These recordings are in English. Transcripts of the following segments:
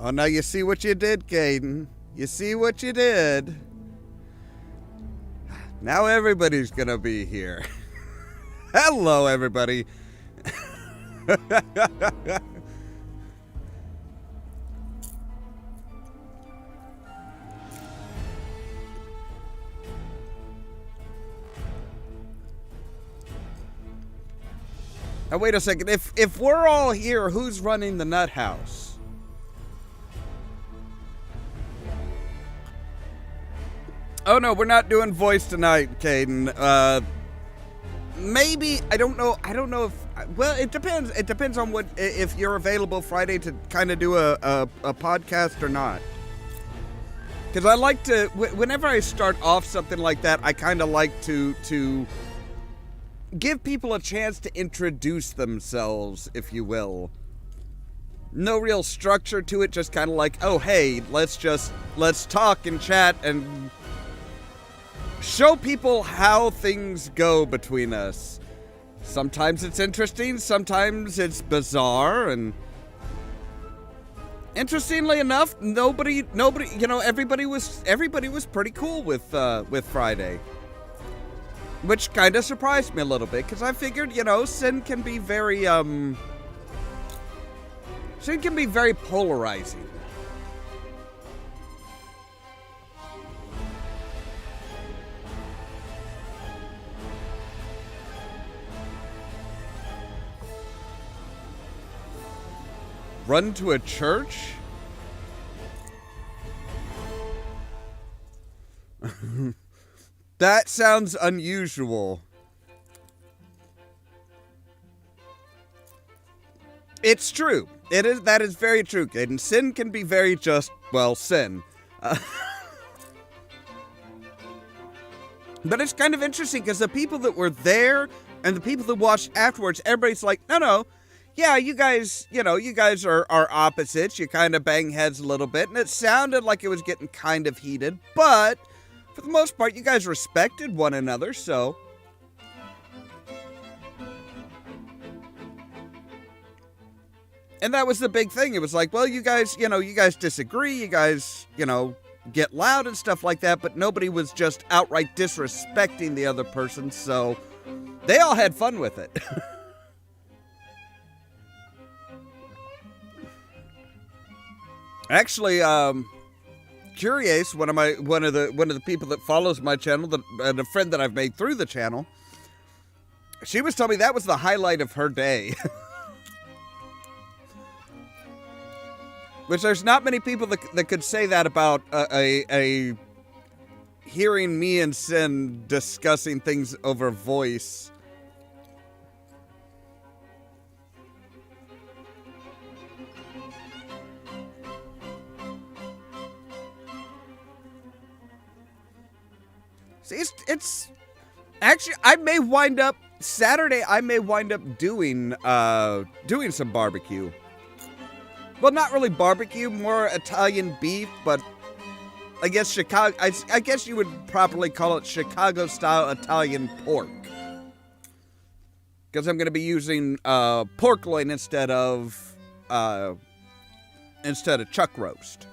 Oh, now you see what you did, Caden. You see what you did. Now everybody's gonna be here. Hello, everybody. Now, wait a second. If we're all here, who's running the nut house? Oh, no, we're not doing voice tonight, Caden. Maybe, I don't know if, well, it depends. It depends on if you're available Friday to kind of do a podcast or not. Because I like to, whenever I start off something like that, I kind of like to give people a chance to introduce themselves, if you will. No real structure to it, just kind of like, oh, hey, let's talk and chat and show people how things go between us. Sometimes it's interesting, sometimes it's bizarre, and interestingly enough, nobody, everybody was pretty cool with Friday. Which kind of surprised me a little bit, because I figured, sin can be very polarizing. Run to a church? That sounds unusual. It's true. That is very true. And sin can be very just, well, sin. But it's kind of interesting because the people that were there and the people that watched afterwards, everybody's like, no. Yeah, you guys are opposites. You kind of bang heads a little bit. And it sounded like it was getting kind of heated. But for the most part, you guys respected one another, so. And that was the big thing. It was like, well, you guys disagree. You guys, get loud and stuff like that. But nobody was just outright disrespecting the other person. So they all had fun with it. Actually, Curious, one of the people that follows my channel, and a friend that I've made through the channel, she was telling me that was the highlight of her day. Which there's not many people that could say that about a hearing me and Sin discussing things over voice. See, it's actually, Saturday I may wind up doing some barbecue. Well, not really barbecue, more Italian beef, but I guess I guess you would properly call it Chicago-style Italian pork. Because I'm going to be using pork loin instead of chuck roast.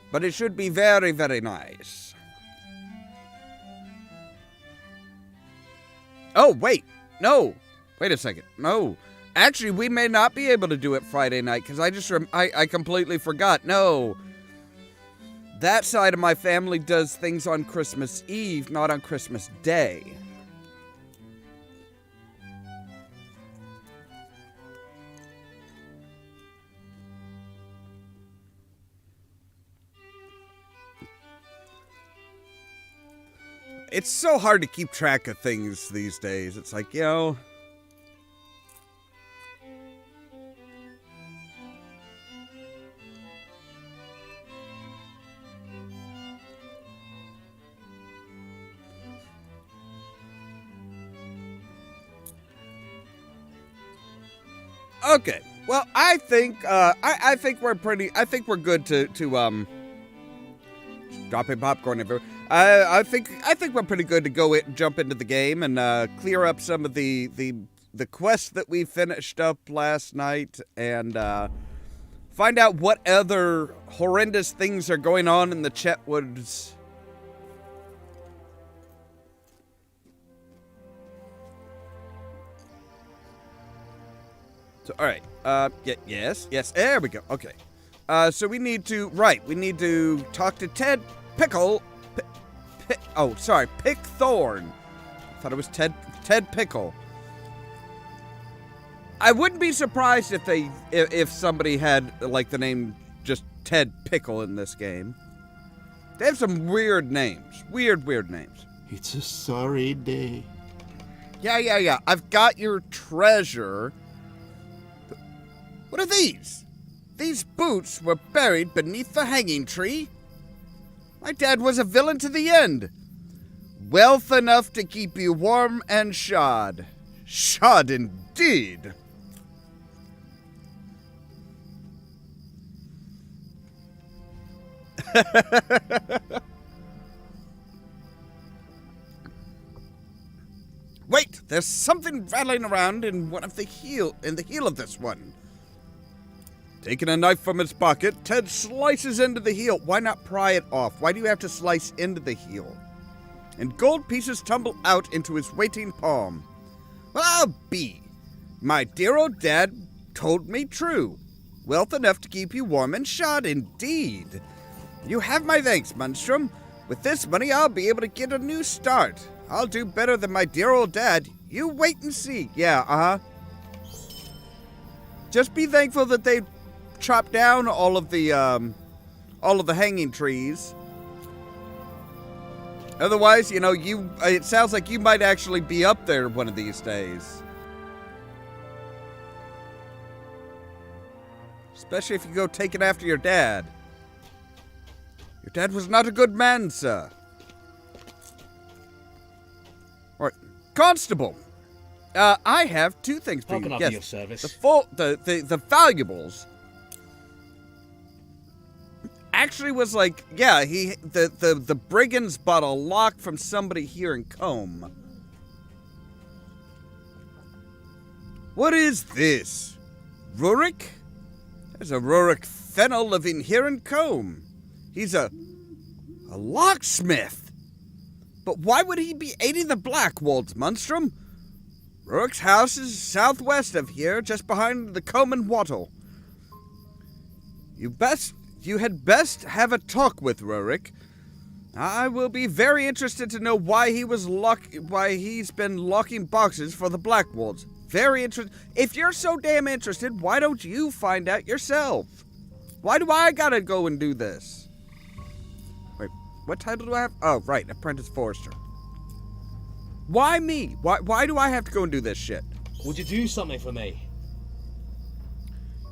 But it should be very, very nice. Oh, wait. No. Wait a second. No. Actually, we may not be able to do it Friday night, because I completely forgot. No. That side of my family does things on Christmas Eve, not on Christmas Day. It's so hard to keep track of things these days. It's like, Okay. Well, I think we're good to dropping popcorn everywhere. I think we're pretty good to jump into the game and clear up some of the the quest that we finished up last night and find out what other horrendous things are going on in the Chetwoods. So, all right. Yes. There we go. Okay. So we need to talk to Ted Pickle. Pickthorn. I thought it was Ted Pickle. I wouldn't be surprised if somebody had like the name just Ted Pickle in this game. They have some weird names. Weird names. It's a sorry day. Yeah. I've got your treasure. What are these? These boots were buried beneath the hanging tree. My dad was a villain to the end. Wealth enough to keep you warm and shod. Shod indeed. Wait, there's something rattling around in the heel of this one. Taking a knife from his pocket, Ted slices into the heel. Why not pry it off? Why do you have to slice into the heel? And gold pieces tumble out into his waiting palm. Well, I'll be. My dear old dad told me true. Wealth enough to keep you warm and shod, indeed. You have my thanks, Munstrom. With this money, I'll be able to get a new start. I'll do better than my dear old dad. You wait and see. Yeah, Just be thankful that they chopped down all of the hanging trees. Otherwise, it sounds like you might actually be up there one of these days. Especially if you go take it after your dad. Your dad was not a good man, sir. All right, Constable. I have two things for you. How can I be of service? The valuables. Actually was like, yeah, the brigands bought a lock from somebody here in Combe. What is this? Rurik? There's a Rurik Fennel living here in Combe. He's a locksmith. But why would he be aiding the Blackwolds, Munstrom? Rurik's house is southwest of here, just behind the Combe and Wattle. You had best have a talk with Rurik. I will be very interested to know why he's been locking boxes for the Blackwolds. Very interested. If you're so damn interested, why don't you find out yourself? Why do I gotta go and do this? Wait, what title do I have? Oh, right, Apprentice Forester. Why me? Why do I have to go and do this shit? Would you do something for me?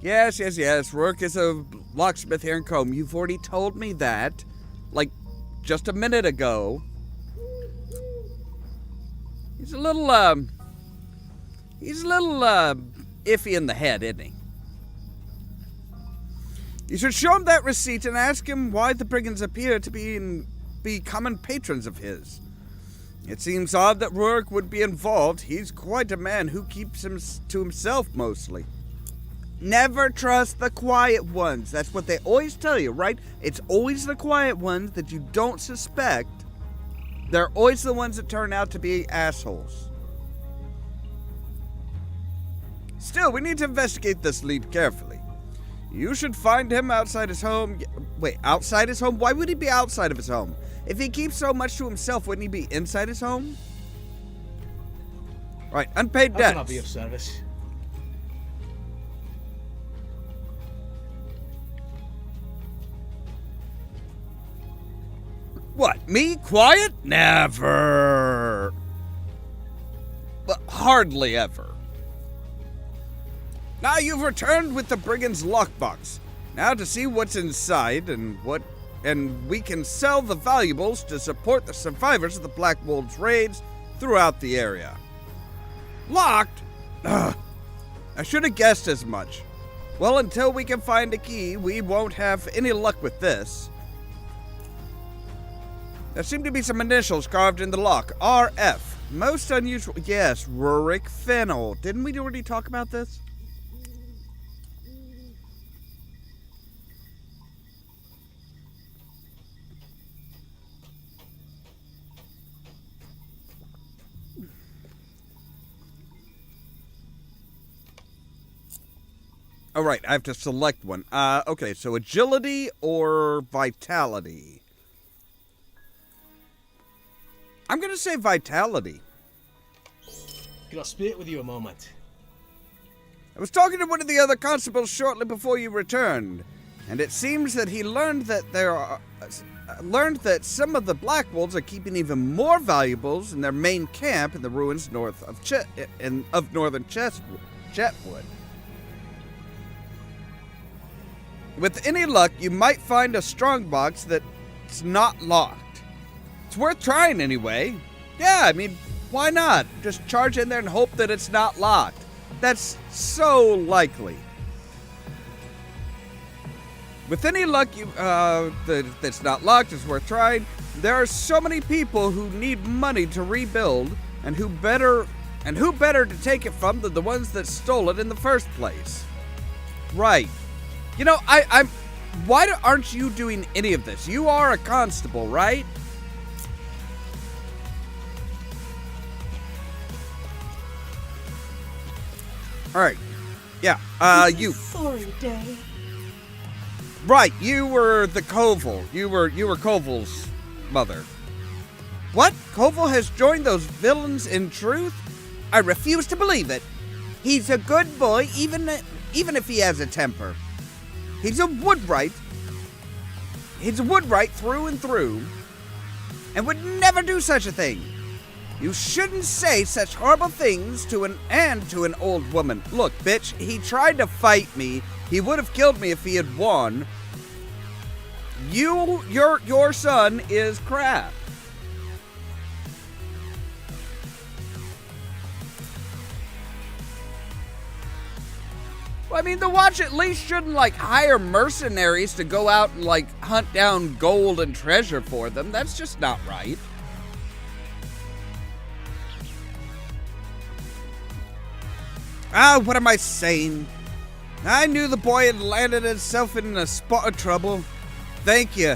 Yes. Rurik is a locksmith here in Combe. You've already told me that, like, just a minute ago. He's a little iffy in the head, isn't he? You should show him that receipt and ask him why the brigands appear to be common patrons of his. It seems odd that Rurik would be involved. He's quite a man who keeps him to himself mostly. Never trust the quiet ones. That's what they always tell you, right? It's always the quiet ones that you don't suspect. They're always the ones that turn out to be assholes. Still, we need to investigate this lead carefully. You should find him outside his home. Wait, outside his home? Why would he be outside of his home? If he keeps so much to himself, wouldn't he be inside his home? Right, unpaid debts. How can I be of service? What, me? Quiet? Never. But hardly ever. Now you've returned with the brigand's lockbox. Now to see what's inside and we can sell the valuables to support the survivors of the Blackwolds raids throughout the area. Locked? Ugh. I should have guessed as much. Well, until we can find a key, we won't have any luck with this. There seem to be some initials carved in the lock. RF. Most unusual. Yes, Rurik Fennel. Didn't we already talk about this? All right, I have to select one. Okay, so agility or vitality? I'm going to say vitality. Can I speak with you a moment? I was talking to one of the other constables shortly before you returned, and it seems that he learned that some of the Blackwolds are keeping even more valuables in their main camp in the ruins north of northern Chetwood. With any luck, you might find a strongbox that's not locked. It's worth trying anyway. Yeah, I mean, why not? Just charge in there and hope that it's not locked. That's so likely. With any luck, that's not locked, it's worth trying. There are so many people who need money to rebuild, and who better to take it from than the ones that stole it in the first place? Right. You know, why aren't you doing any of this? You are a constable, right? All right. Yeah. You. Sorry, Day. Right. You were the Koval. You were Koval's mother. What? Koval has joined those villains in truth? I refuse to believe it. He's a good boy, even if he has a temper. He's a woodwright. He's a woodwright through and through, and would never do such a thing. You shouldn't say such horrible things to an old woman. Look, bitch, he tried to fight me. He would have killed me if he had won. Your son is crap. I mean, the Watch at least shouldn't, hire mercenaries to go out and, hunt down gold and treasure for them. That's just not right. What am I saying? I knew the boy had landed himself in a spot of trouble. Thank you.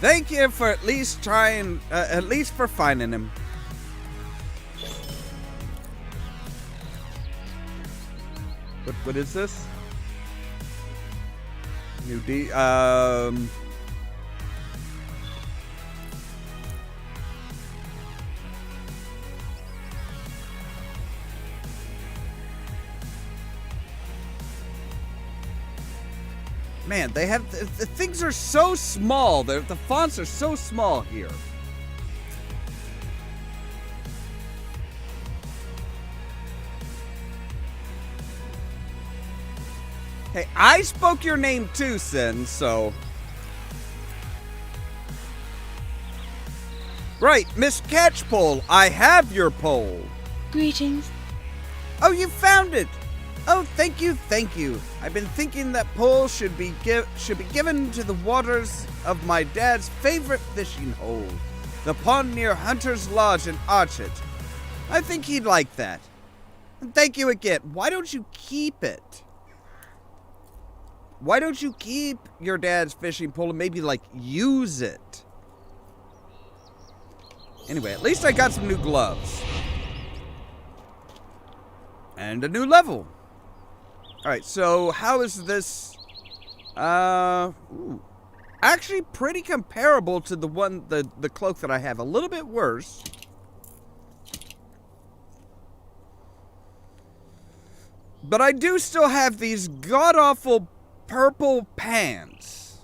Thank you for at least for finding him. What is this? New D. Man, they have the things are so small. The fonts are so small here. Hey, I spoke your name too, Sin, so... Right, Miss Catchpole, I have your pole. Greetings. Oh, you found it! Oh, thank you, thank you. I've been thinking that pole should be given to the waters of my dad's favorite fishing hole, the pond near Hunter's Lodge in Archet. I think he'd like that. And thank you again. Why don't you keep it? Why don't you keep your dad's fishing pole and maybe, use it? Anyway, at least I got some new gloves. And a new level. Alright, so how is this? Actually pretty comparable to the cloak that I have. A little bit worse. But I do still have these god-awful purple pants.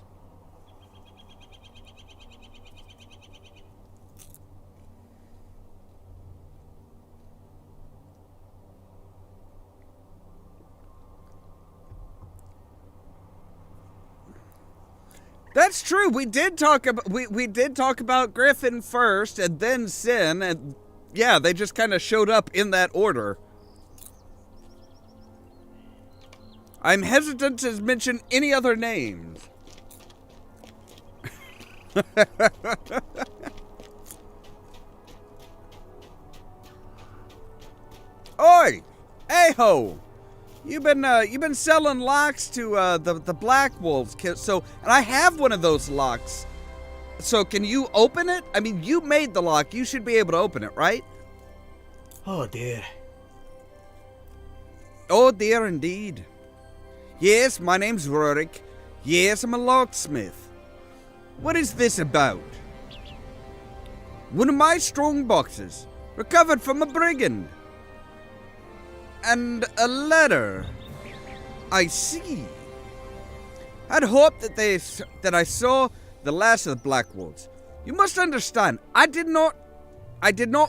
That's true. We did talk about Griffin first and then Sin, and yeah, they just kind of showed up in that order. I'm hesitant to mention any other names. hey-ho! You've been selling locks to the Blackwolds, so, and I have one of those locks. So can you open it? I mean, you made the lock. You should be able to open it, right? Oh dear. Oh dear, indeed. Yes, my name's Rurik. Yes, I'm a locksmith. What is this about? One of my strong boxes, recovered from a brigand. And a letter. I see. I'd hoped that I saw the last of the Blackwolds. You must understand, I did not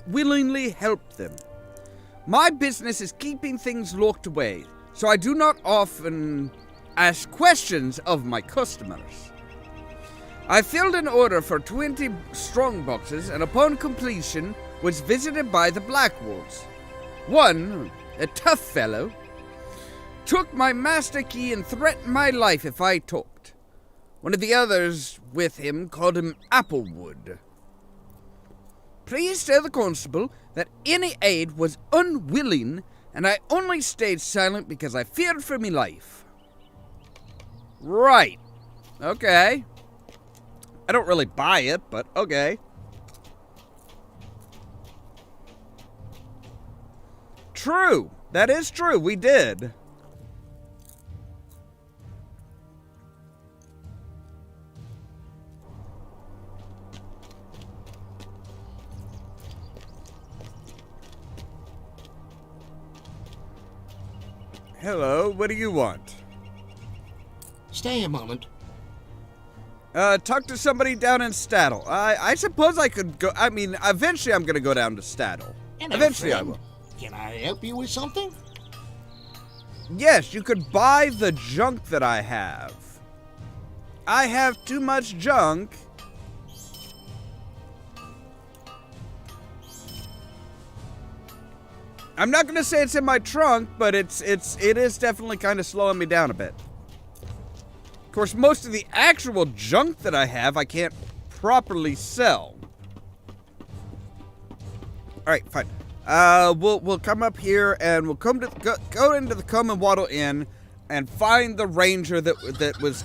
willingly help them. My business is keeping things locked away, so I do not often ask questions of my customers. I filled an order for 20 strong boxes, and upon completion was visited by the Blackwolds. One, a tough fellow, took my master key and threatened my life if I talked. One of the others with him called him Applewood. Please tell the constable that any aid was unwilling, and I only stayed silent because I feared for my life. Right. Okay. I don't really buy it, but okay. True. That is true. We did. Hello, what do you want? Stay a moment. Talk to somebody down in Stattle. I suppose I could go. I mean, eventually I'm gonna go down to Stattle. Hello, Eventually friend. I will. Can I help you with something? Yes, you could buy the junk that I have. I have too much junk. I'm not gonna say it's in my trunk, but it is definitely kind of slowing me down a bit. Of course, most of the actual junk that I have, I can't properly sell. All right, fine. We'll come up here and we'll come to go into the Combe and Waddle Inn and find the ranger that was.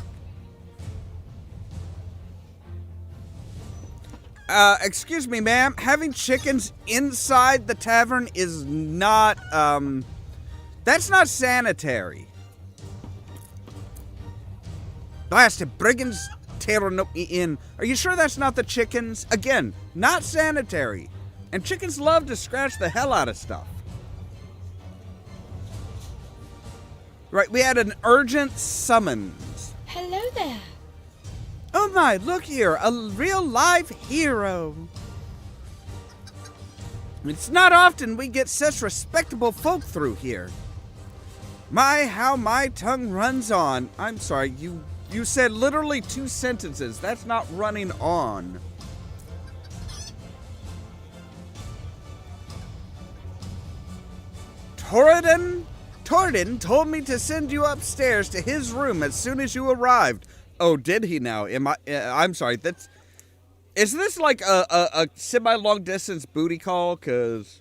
Excuse me, ma'am. Having chickens inside the tavern is not, that's not sanitary. Blasted brigands tearing up me in. Are you sure that's not the chickens? Again, not sanitary. And chickens love to scratch the hell out of stuff. Right, we had an urgent summons. Hello there. Oh my, look here, a real live hero. It's not often we get such respectable folk through here. My, how my tongue runs on. I'm sorry, you said literally 2 sentences. That's not running on. Torden told me to send you upstairs to his room as soon as you arrived. Oh, did he now? I'm sorry, is this like a semi-long distance booty call? Cause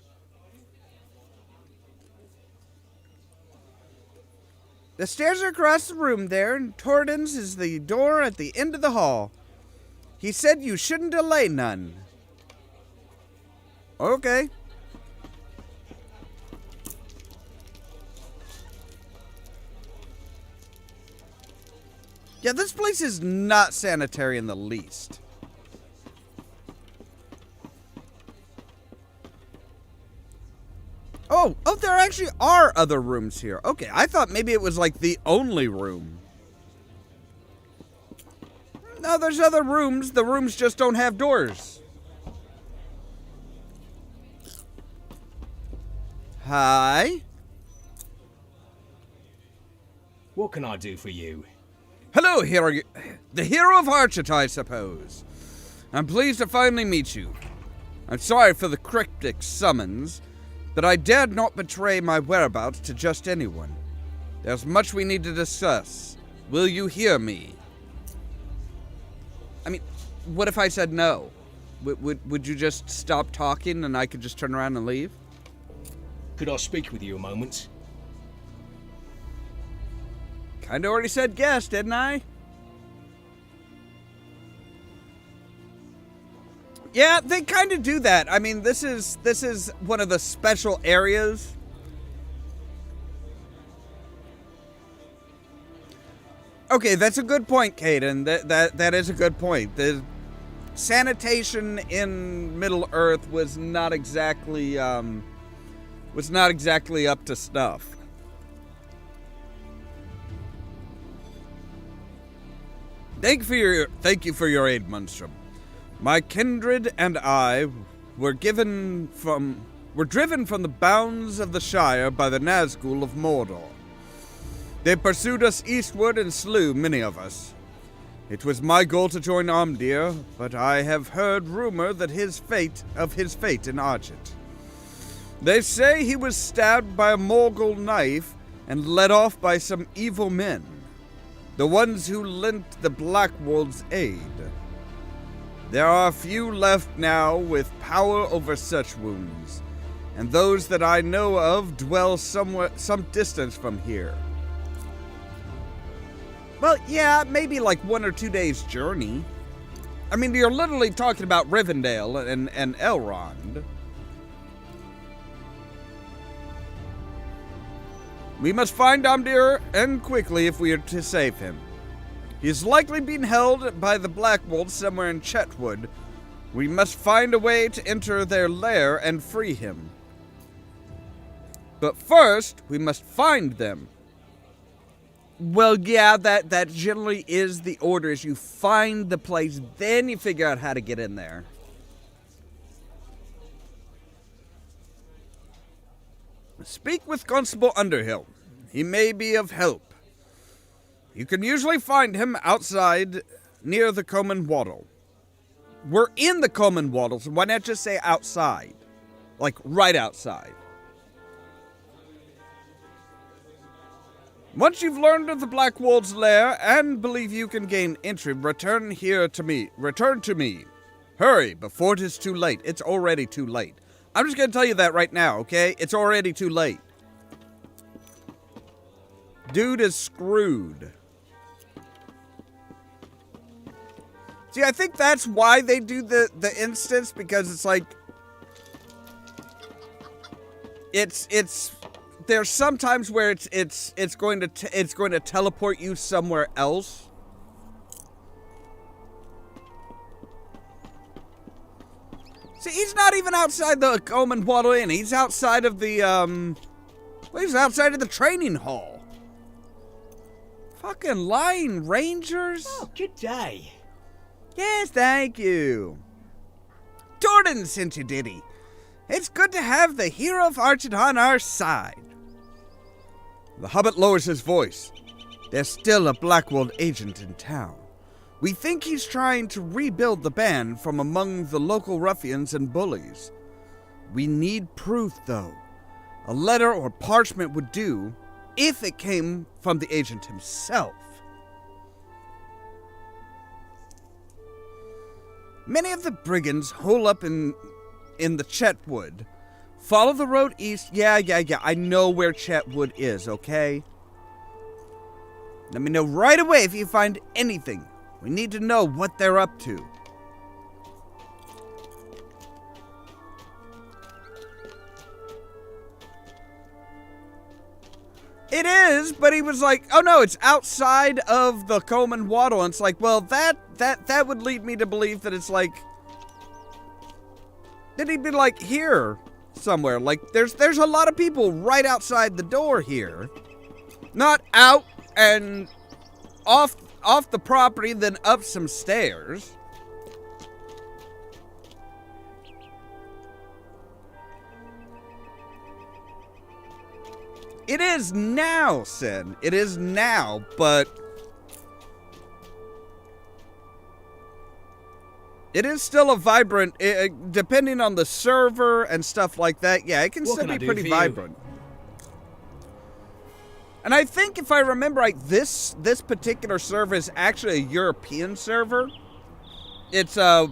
the stairs are across the room there, and Torden's is the door at the end of the hall. He said you shouldn't delay none. Okay. Yeah, this place is not sanitary in the least. Oh, there actually are other rooms here. Okay, I thought maybe it was like the only room. No, there's other rooms. The rooms just don't have doors. Hi. What can I do for you? Hello, hero. The hero of Archet, I suppose. I'm pleased to finally meet you. I'm sorry for the cryptic summons, but I dared not betray my whereabouts to just anyone. There's much we need to discuss. Will you hear me? I mean, what if I said no? Would you just stop talking and I could just turn around and leave? Could I speak with you a moment? Kinda already said guest, didn't I? Yeah, they kind of do that. I mean, this is one of the special areas. Okay, that's a good point, Caden. That is a good point. The sanitation in Middle Earth was not exactly up to snuff. Thank you for your aid, Munstrom. My kindred and I were driven from the bounds of the Shire by the Nazgul of Mordor. They pursued us eastward and slew many of us. It was my goal to join Omdir, but I have heard rumor that his fate in Argent. They say he was stabbed by a Morgul knife and led off by some evil men, the ones who lent the Blackwolds aid. There are few left now with power over such wounds, and those that I know of dwell some distance from here. Well, yeah, maybe like 1 or 2 days' journey. I mean, you're literally talking about Rivendell and Elrond. We must find Omdir, and quickly if we are to save him. He is likely being held by the Blackwolds somewhere in Chetwood. We must find a way to enter their lair and free him. But first, we must find them. Well, yeah, that generally is the order, is you find the place, then you figure out how to get in there. Speak with Constable Underhill. He may be of help. You can usually find him outside near the Combe Wattle. We're in the Combe Wattle, so why not just say outside? Like, right outside. Once you've learned of the Blackwolds' lair and believe you can gain entry, return to me. Hurry, before it is too late. It's already too late. I'm just going to tell you that right now, okay? It's already too late. Dude is screwed. See, I think that's why they do the instance, because it's like... It's there's sometimes where it's going to teleport you somewhere else. See, he's not even outside the Combe Wattle Inn. He's outside of the he's outside of the training hall. Fucking lying rangers. Oh, good day. Yes, thank you. Torden sent you, did he? It's good to have the hero of Argent on our side. The Hobbit lowers his voice. There's still a Blackwold agent in town. We think he's trying to rebuild the band from among the local ruffians and bullies. We need proof, though. A letter or parchment would do, if it came from the agent himself. Many of the brigands hole up in the Chetwood. Follow the road east. Yeah. I know where Chetwood is, okay? Let me know right away if you find anything. We need to know what they're up to. It is, but he was like, oh no, it's outside of the Combe Wattle. And it's like, well, that would lead me to believe that it's like, that he'd be like here somewhere. Like, there's a lot of people right outside the door here. Not out and off the property, then up some stairs. It is now, Sin. It is now, but it is still a vibrant, depending on the server and stuff like that. Yeah, it can still be pretty vibrant. And I think if I remember right, this particular server is actually a European server. It's I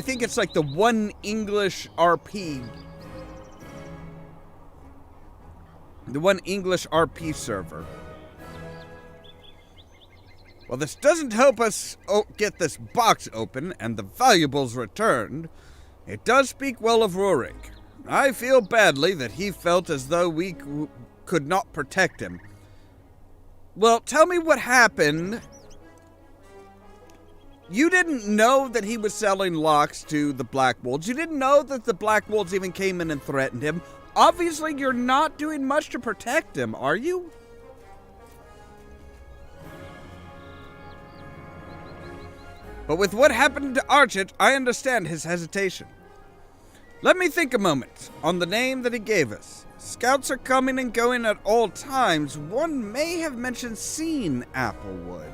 think it's like the One English RP. The One English RP server. While this doesn't help us get this box open and the valuables returned, it does speak well of Rurik. I feel badly that he felt as though we could not protect him. Well, tell me what happened. You didn't know that he was selling locks to the Blackwolds. You didn't know that the Blackwolds even came in and threatened him. Obviously, you're not doing much to protect him, are you? But with what happened to Archit, I understand his hesitation. Let me think a moment on the name that he gave us. Scouts are coming and going at all times. One may have mentioned seen Applewood.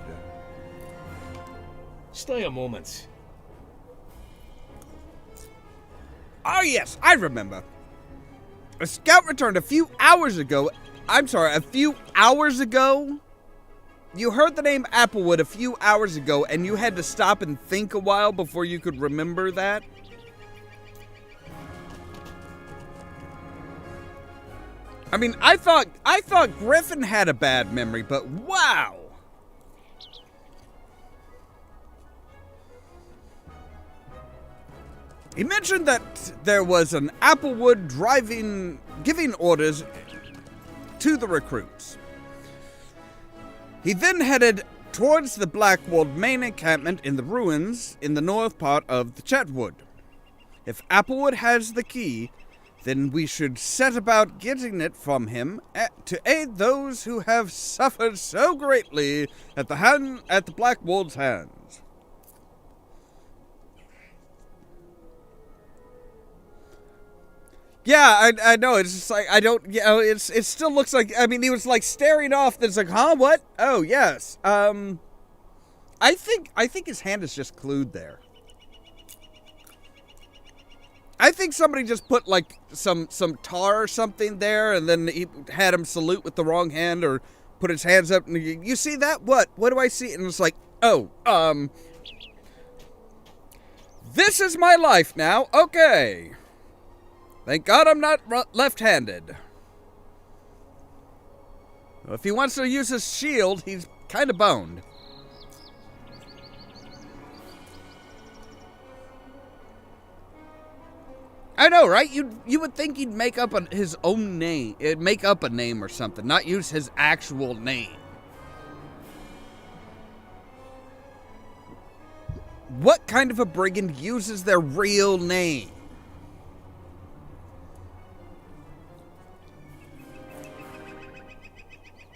Stay a moment. Oh yes, I remember. A scout returned a few hours ago. You heard the name Applewood a few hours ago, and you had to stop and think a while before you could remember that? I mean, I thought Griffin had a bad memory, but wow! He mentioned that there was an Applewood giving orders to the recruits. He then headed towards the Blackwold main encampment in the ruins in the north part of the Chetwood. If Applewood has the key, then we should set about getting it from him to aid those who have suffered so greatly at the Blackwold's hands. Yeah, I know. It's just like, I don't, you know, it still looks like, I mean, he was like staring off. It's like, huh, what? Oh, yes. I think his hand is just glued there. I think somebody just put like some tar or something there, and then he had him salute with the wrong hand, or put his hands up. And you see that? What do I see? And it's like, oh, this is my life now. Okay. Thank God I'm not left-handed. Well, if he wants to use his shield, he's kind of boned. I know, right? You would think he'd make up his own name. Make up a name or something, not use his actual name. What kind of a brigand uses their real name?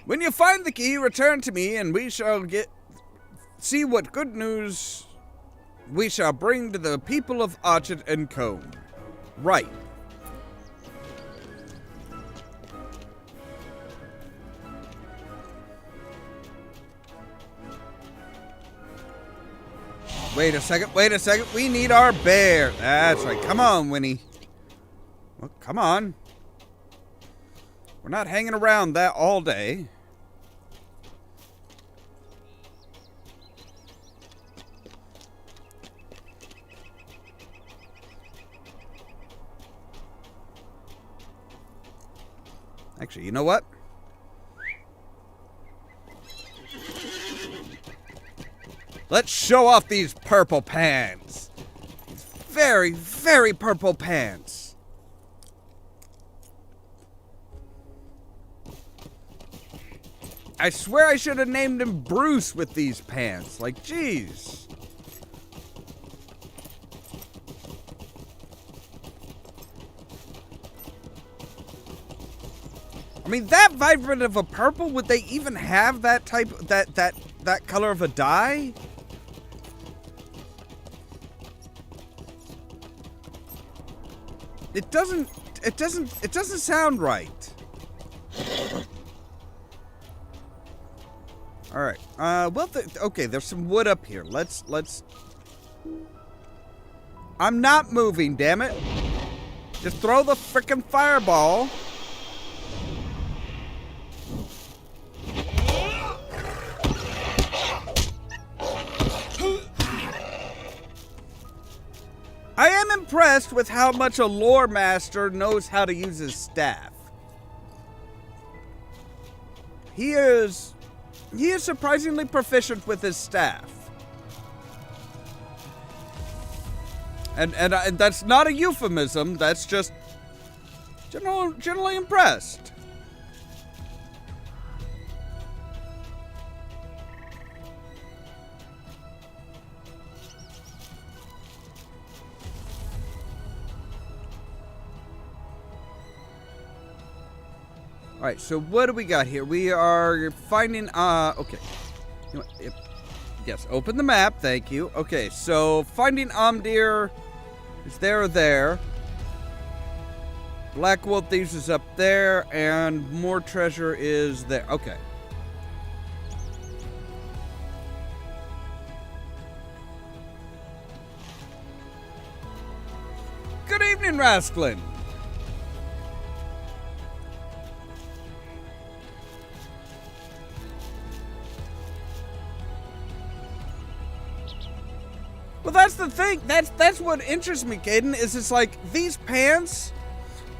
When you find the key, return to me, and we shall see what good news we shall bring to the people of Archit and Combe. Right. Wait a second. We need our bear. That's right. Come on, Winnie. Well, come on. We're not hanging around that all day. Actually, you know what? Let's show off these purple pants. These very, very purple pants. I swear I should have named him Bruce with these pants. Like, jeez. I mean, that vibrant of a purple, would they even have that type, that color of a dye? It doesn't sound right. All right. Well, okay, there's some wood up here. Let's. I'm not moving, damn it. Just throw the frickin' fireball. I am impressed with how much a lore master knows how to use his staff. He is He is surprisingly proficient with his staff. And that's not a euphemism, that's just generally impressed. Alright, so what do we got here? We are finding, okay. You know what, yes, open the map, thank you. Okay, so finding Omdir is there or there. Blackwolds Thieves is up there, and more treasure is there. Okay. Good evening, Rasklin. Well, that's the thing. That's what interests me, Caden, is it's like these pants.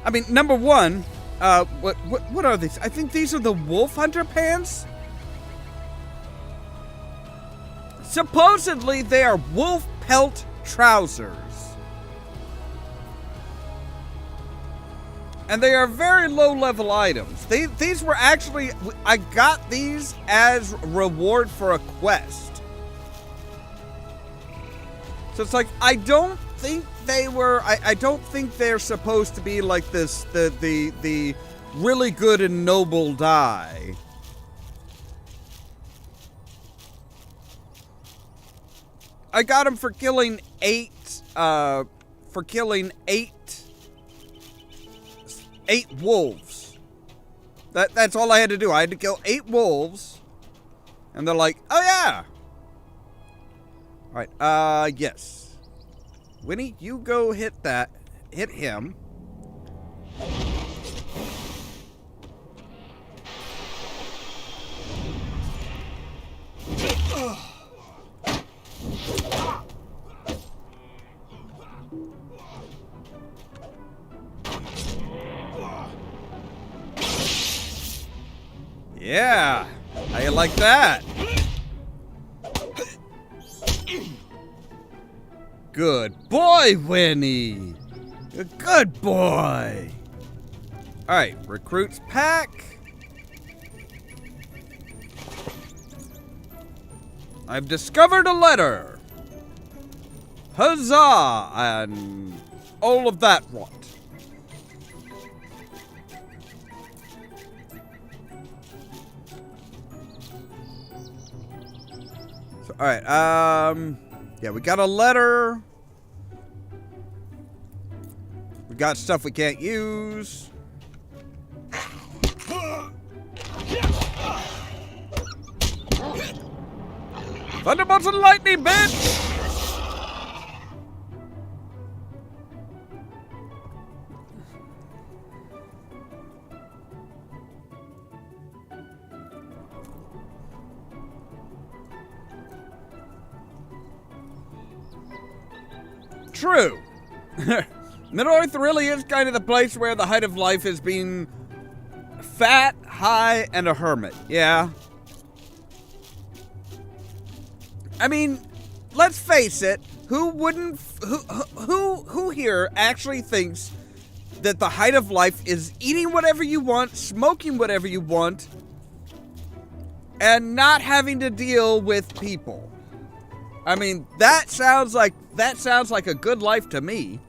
I mean, number one, what are these? I think these are the Wolf Hunter pants. Supposedly, they are wolf pelt trousers. And they are very low-level items. These were actually, I got these as reward for a quest. So it's like, I don't think they were, I don't think they're supposed to be like this, the really good and noble dye. I got them for killing eight wolves. That's all I had to do. I had to kill 8 wolves. And they're like, oh yeah. Alright, yes. Winnie, you go hit him. Yeah, how you like that? Good boy, Winnie. A good boy. All right, recruits pack. I've discovered a letter. Huzzah, and all of that rot. So, all right, yeah, we got a letter. We got stuff we can't use. Thunderbolts and lightning, bitch! True. Middle-earth really is kind of the place where the height of life is being fat, high, and a hermit. Yeah. I mean, let's face it. Who wouldn't? Who here actually thinks that the height of life is eating whatever you want, smoking whatever you want, and not having to deal with people? I mean, that sounds like a good life to me.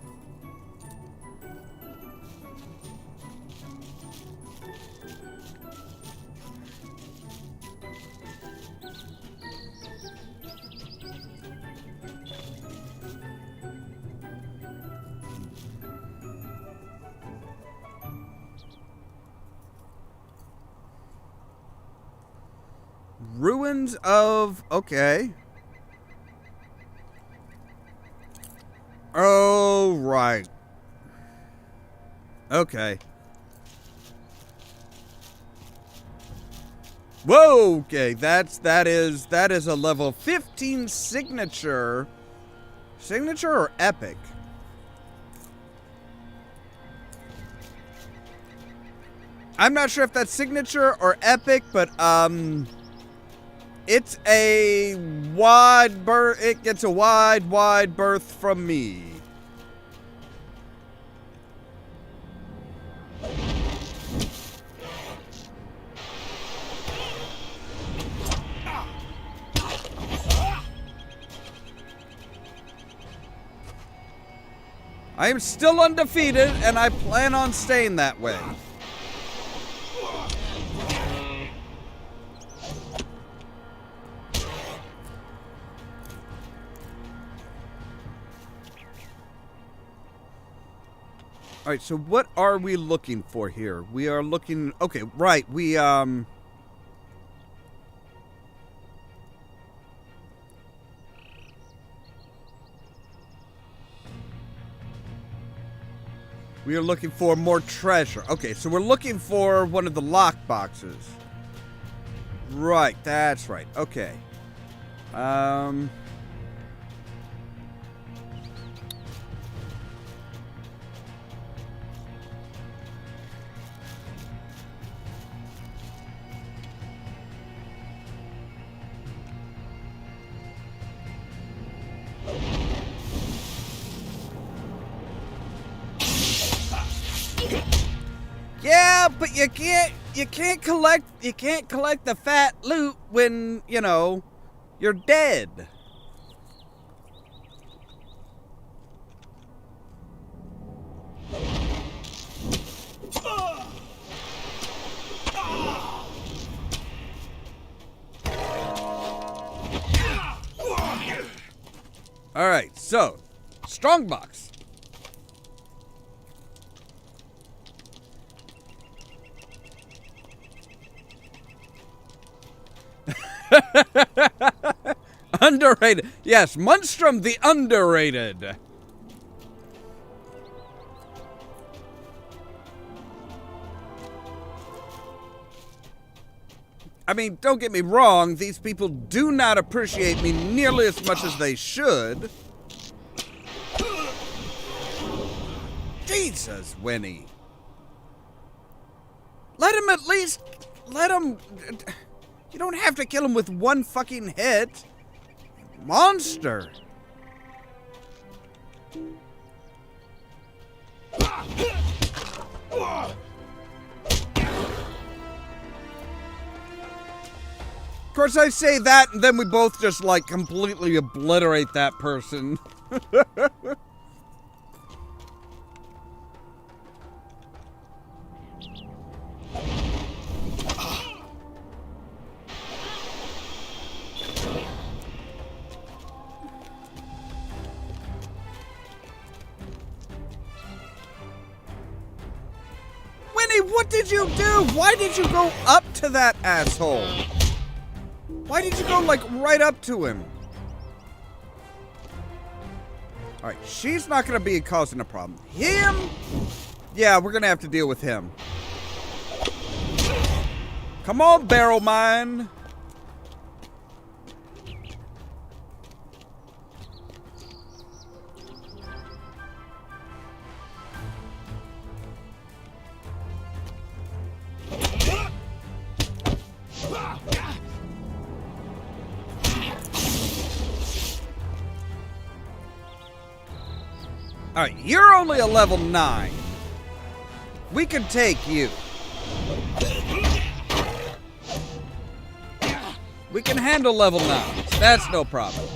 Ruins of... Okay. Oh, right. Okay. Whoa, okay. That is a level 15 signature. Signature or epic? I'm not sure if that's signature or epic, but It's a wide berth. It gets a wide berth from me. I am still undefeated, and I plan on staying that way. All right, so what are we looking for here? We are looking... Okay, right, we are looking for more treasure. Okay, so we're looking for one of the lock boxes. Right, that's right. Okay. Yeah, but you can't collect the fat loot when, you know, you're dead. All right, so strongbox. Underrated. Yes, Munstrum the underrated. I mean, don't get me wrong, these people do not appreciate me nearly as much as they should. Jesus, Winnie. Let him at least... Let him... You don't have to kill him with one fucking hit. Monster. Of course, I say that, and then we both just, like, completely obliterate that person. Winnie, what did you do? Why did you go up to that asshole? Why did you go, like, right up to him? Alright, she's not gonna be causing a problem. Him? Yeah, we're gonna have to deal with him. Come on, barrel mine. Alright, you're only a level 9. We can take you. We can handle level 9. That's no problem.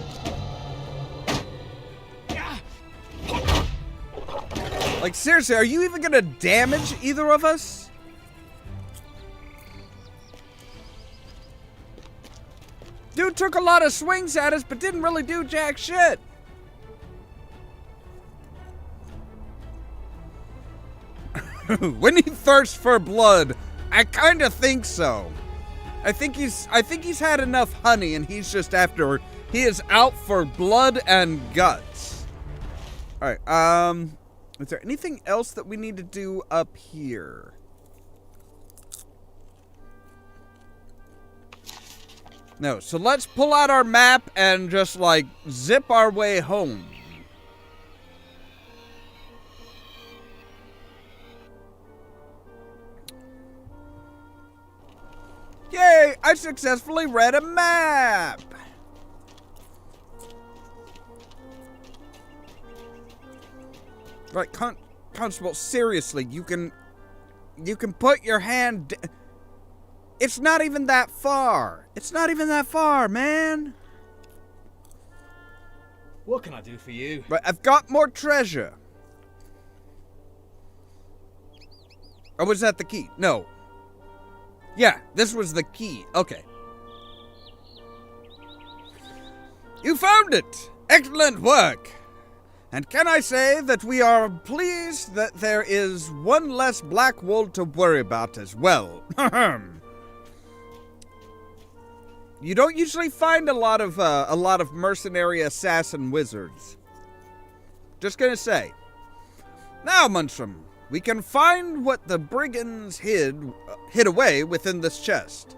Like, seriously, are you even gonna damage either of us? Dude took a lot of swings at us, but didn't really do jack shit. When he thirsts for blood, I kind of think so. I think he's had enough honey, and he's just after. He is out for blood and guts. All right. Is there anything else that we need to do up here? No. So let's pull out our map and just like zip our way home. Yay! I successfully read a map. Right, Constable, seriously, you can put your hand... It's not even that far. It's not even that far, man. What can I do for you? Right, I've got more treasure. Or was that the key? No. Yeah, this was the key. Okay. You found it! Excellent work! And can I say that we are pleased that there is one less Blackwold to worry about as well. You don't usually find a lot of mercenary assassin wizards. Just gonna say. Now, Munstrom, we can find what the brigands hid away within this chest.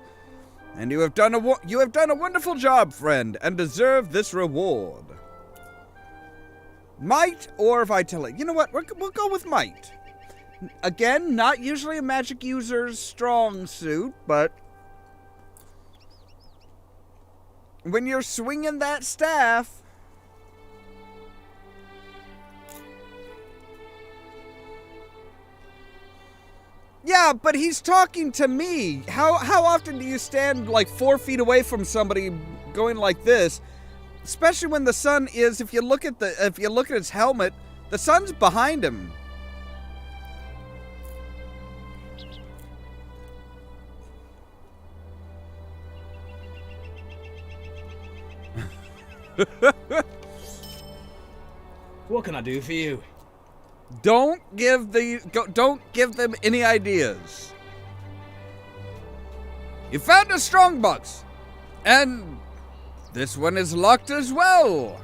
And you have done a wonderful job, friend, and deserve this reward. Might or vitality? You know what? We'll go with might. Again, not usually a magic user's strong suit, but when you're swinging that staff, yeah, but he's talking to me. How often do you stand like 4 feet away from somebody going like this? Especially when the sun is, if you look at his helmet, the sun's behind him. What can I do for you? Don't give them any ideas. You found a strongbox, and this one is locked as well.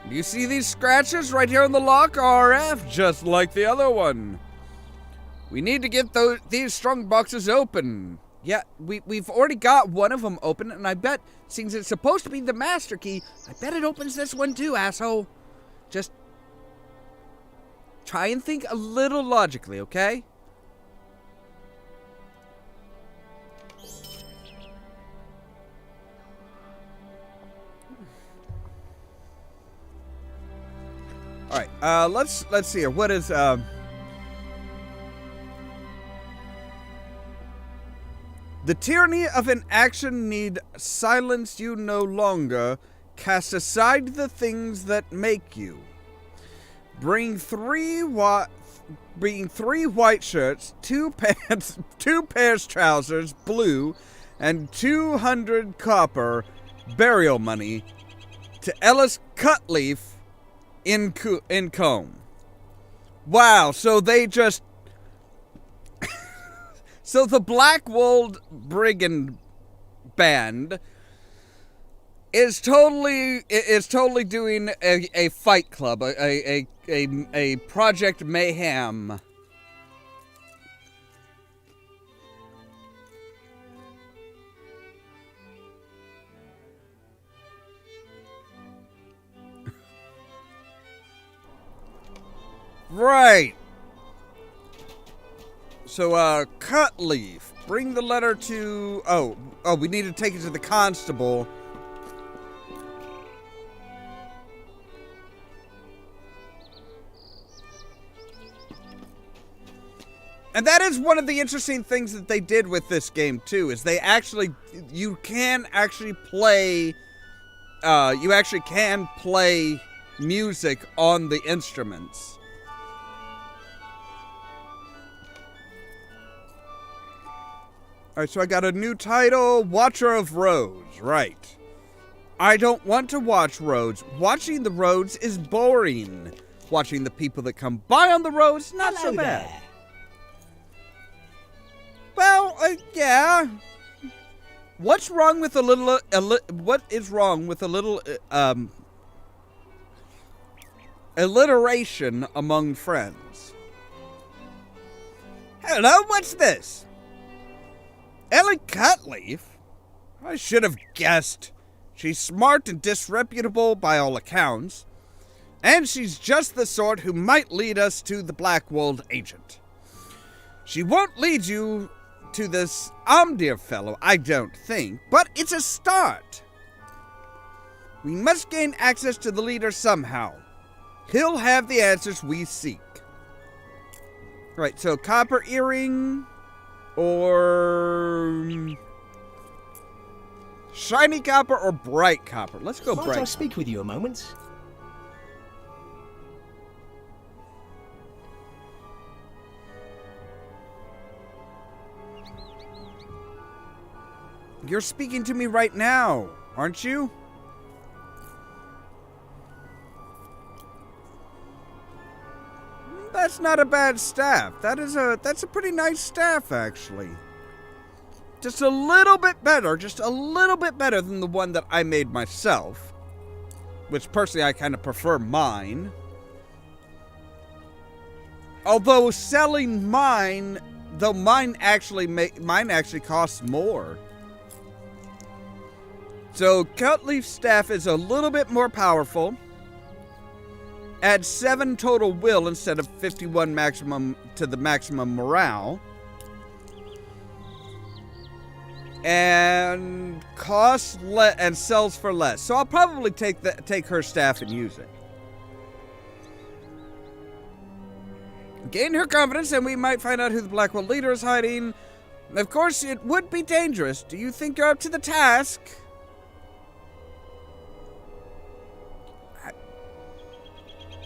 You see these scratches right here on the lock, RF, just like the other one. We need to get these strong boxes open. Yeah, we've already got one of them open, and I bet, since it's supposed to be the master key, I bet it opens this one too, asshole. Just try and think a little logically, okay? All right, let's see here. What is the tyranny of an action need silence you no longer. Cast aside the things that make you. Bring three white shirts, 2 pants, 2 pairs trousers, blue, and 200 copper burial money to Ellis Cutleaf in Combe. Wow, so they just... So the Blackwold brigand band is totally doing a fight club, a Project Mayhem. Right. So, Cutleaf, bring the letter to... Oh, we need to take it to the constable. And that is one of the interesting things that they did with this game, too, is they actually... You can actually play... you actually can play music on the instruments. Alright, so I got a new title, Watcher of Roads, right. I don't want to watch roads. Watching the roads is boring. Watching the people that come by on the roads, not so bad. There. Well, yeah. What's wrong with a little, what is wrong with a little, alliteration among friends? Hello, what's this? Ellie Cutleaf? I should have guessed. She's smart and disreputable by all accounts, and she's just the sort who might lead us to the Blackwold agent. She won't lead you to this dear fellow, I don't think, but it's a start. We must gain access to the leader somehow. He'll have the answers we seek. Right, so copper earring or shiny copper or bright copper. Let's go Might bright. I speak with you a moment? You're speaking to me right now, aren't you? That's not a bad staff. That's a pretty nice staff, actually. Just a little bit better than the one that I made myself. Which, personally, I kind of prefer mine. Although selling mine, mine actually costs more. So, Cutleaf staff is a little bit more powerful. Adds 7 total will instead of 51 maximum to the maximum morale. And costs and sells for less. So I'll probably take her staff and use it. Gain her confidence and we might find out who the Blackwolds leader is hiding. Of course, it would be dangerous. Do you think you're up to the task?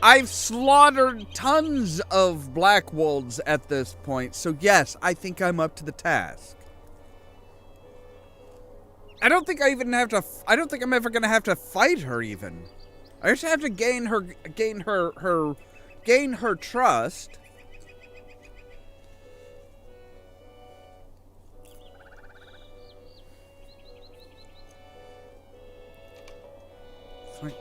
I've slaughtered tons of Blackwolds at this point, so yes, I think I'm up to the task. I don't think I'm ever gonna have to fight her even. I just have to gain her trust. Fine.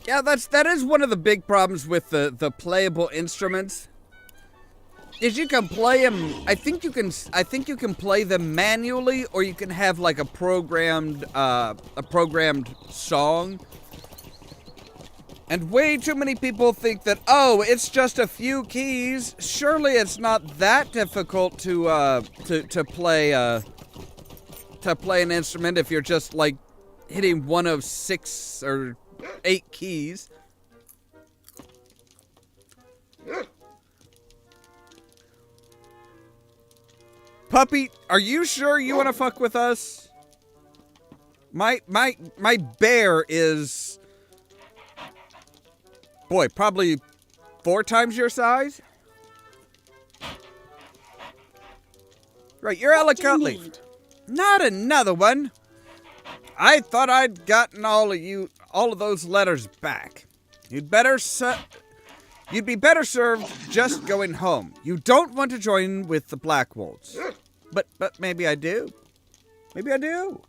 Yeah, that is one of the big problems with the playable instruments. Is you can play them. I think you can play them manually, or you can have like a programmed song. And way too many people think that, oh, it's just a few keys. Surely it's not that difficult to play an instrument if you're just like hitting one of 6 or 8 keys. Puppy, are you sure you want to fuck with us? My bear is, boy, probably 4 times your size. Right, you're Ella Cutleaf. Not another one. I thought I'd gotten all of those letters back. You'd be better served just going home. You don't want to join with the Blackwolds. But maybe I do. Maybe I do.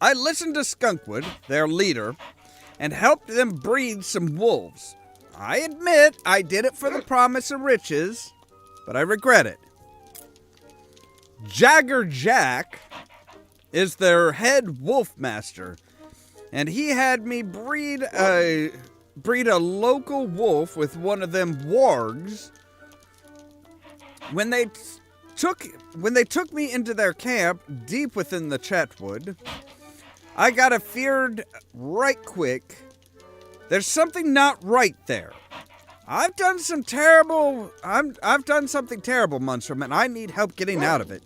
I listened to Skunkwood, their leader, and helped them breed some wolves. I admit I did it for the promise of riches, but I regret it. Jagger Jack is their head wolf master, and he had me breed a local wolf with one of them wargs. When they took me into their camp deep within the Chetwood, I got a feared right quick. There's something not right there. I've done something terrible, Munsterman. I need help getting out of it.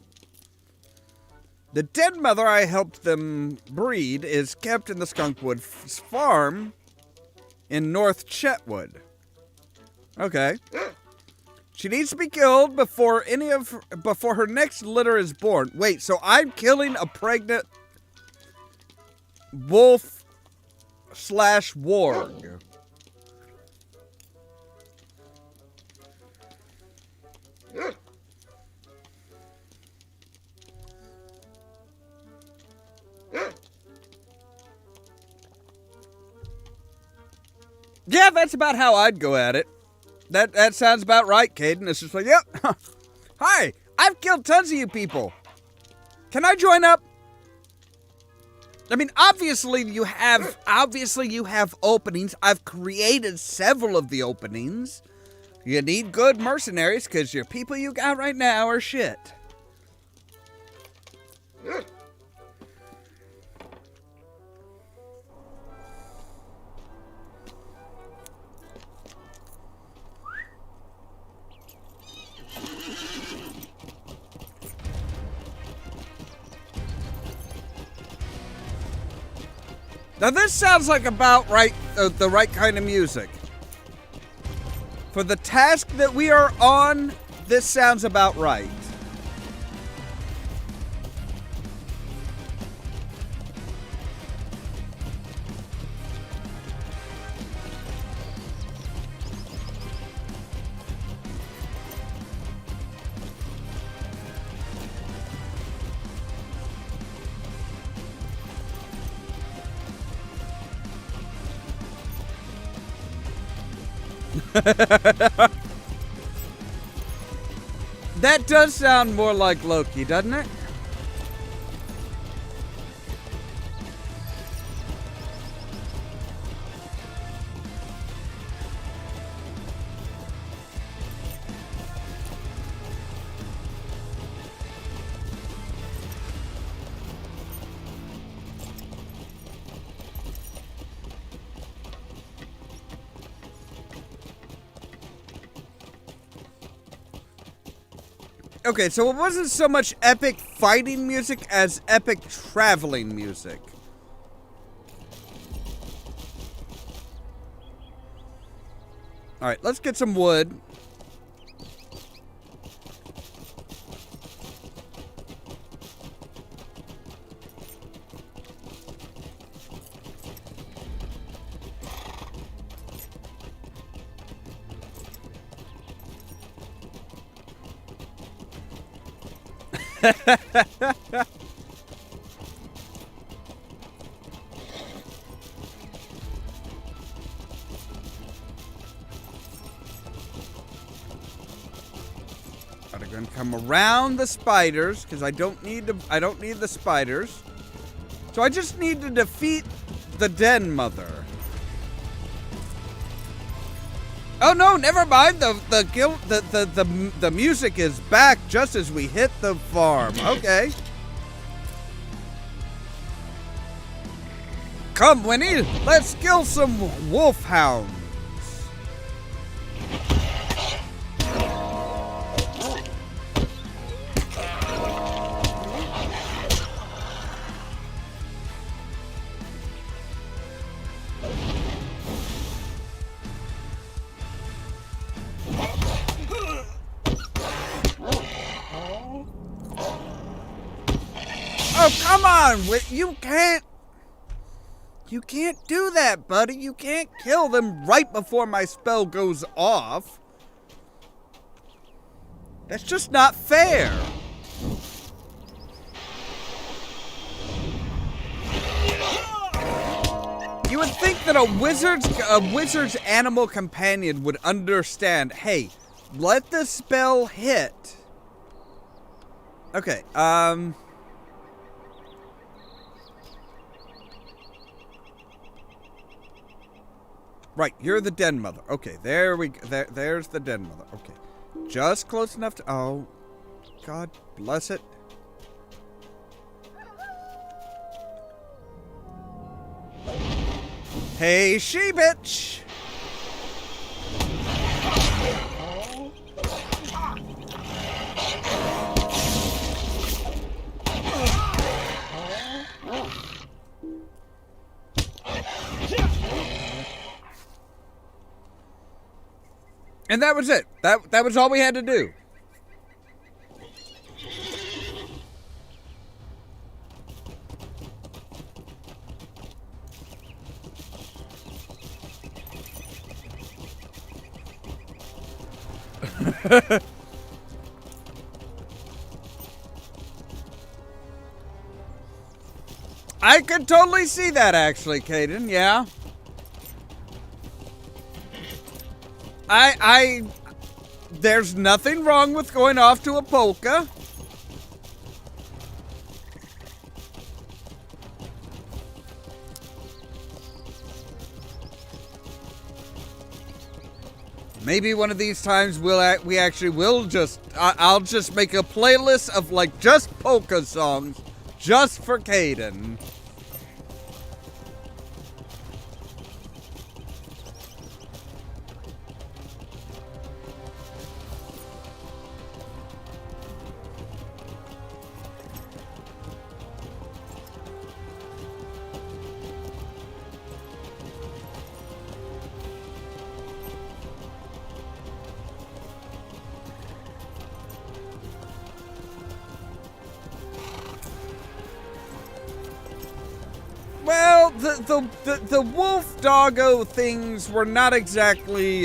The dead mother I helped them breed is kept in the Skunkwood farm in North Chetwood. Okay. She needs to be killed before her next litter is born. Wait, so I'm killing a pregnant wolf/warg. Yeah, that's about how I'd go at it. That sounds about right, Caden. It's just like, yep. Hi, I've killed tons of you people. Can I join up? I mean, obviously you have openings. I've created several of the openings. You need good mercenaries because your people you got right now are shit. Now this sounds like about right, the right kind of music. For the task that we are on, this sounds about right. That does sound more like Loki, doesn't it? Okay, so it wasn't so much epic fighting music as epic traveling music. Alright, let's get some wood. I'm gonna come around the spiders because I don't need the spiders. So I just need to defeat the den mother. Oh no, never mind. The music is back just as we hit the farm. Okay. Come, Winnie, let's kill some wolfhounds. Oh, come on! You can't do that, buddy. You can't kill them right before my spell goes off. That's just not fair. You would think that a wizard's animal companion would understand, hey, let the spell hit. Okay, right, you're the den mother. Okay, there we go. There's the den mother. Okay. Just close enough to... Oh, God bless it. Hey, she bitch. And that was it. That was all we had to do. I could totally see that, actually, Caden, yeah. There's nothing wrong with going off to a polka. Maybe one of these times we actually will just I'll just make a playlist of like just polka songs just for Caden. Well, the wolf doggo things were not exactly,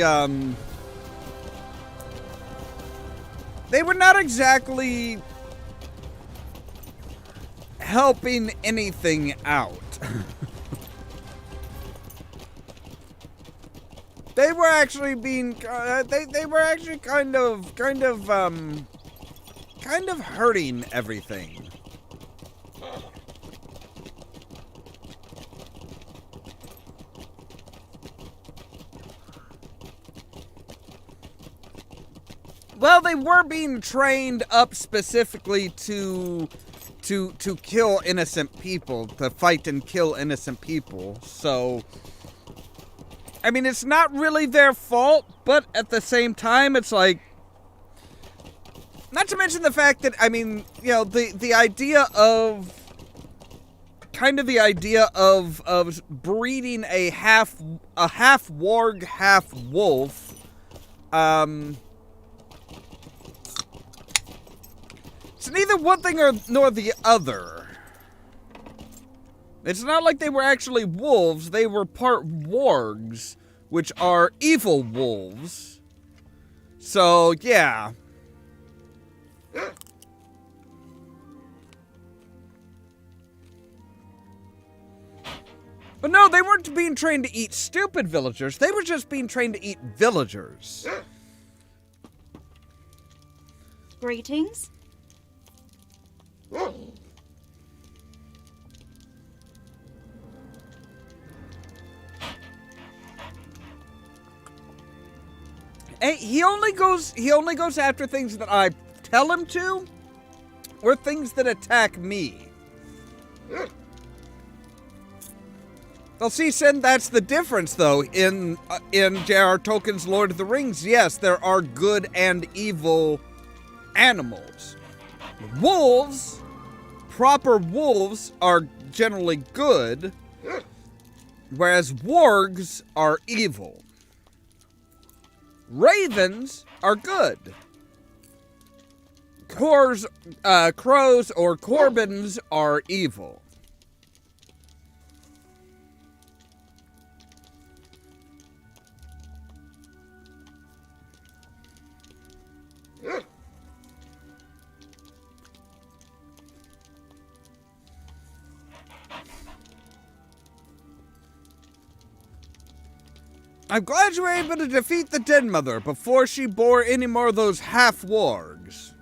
they were not exactly helping anything out. They were actually being, they were actually kind of hurting everything. Well, they were being trained up specifically to kill innocent people, to fight and kill innocent people. So, I mean, it's not really their fault, but at the same time, it's like, not to mention the fact that, I mean, you know, the idea of, kind of the idea of breeding a half warg, half wolf, it's neither one thing nor the other. It's not like they were actually wolves. They were part wargs, which are evil wolves. So, yeah. But no, they weren't being trained to eat stupid villagers. They were just being trained to eat villagers. Greetings. Hey, he only goes after things that I tell him to, or things that attack me. Well, see, Sin, that's the difference, though. In J.R. Tolkien's Lord of the Rings, yes, there are good and evil animals. Wolves, proper wolves, are generally good, whereas wargs are evil. Ravens are good. Crows or corbins are evil. I'm glad you were able to defeat the Dead Mother before she bore any more of those half-wargs.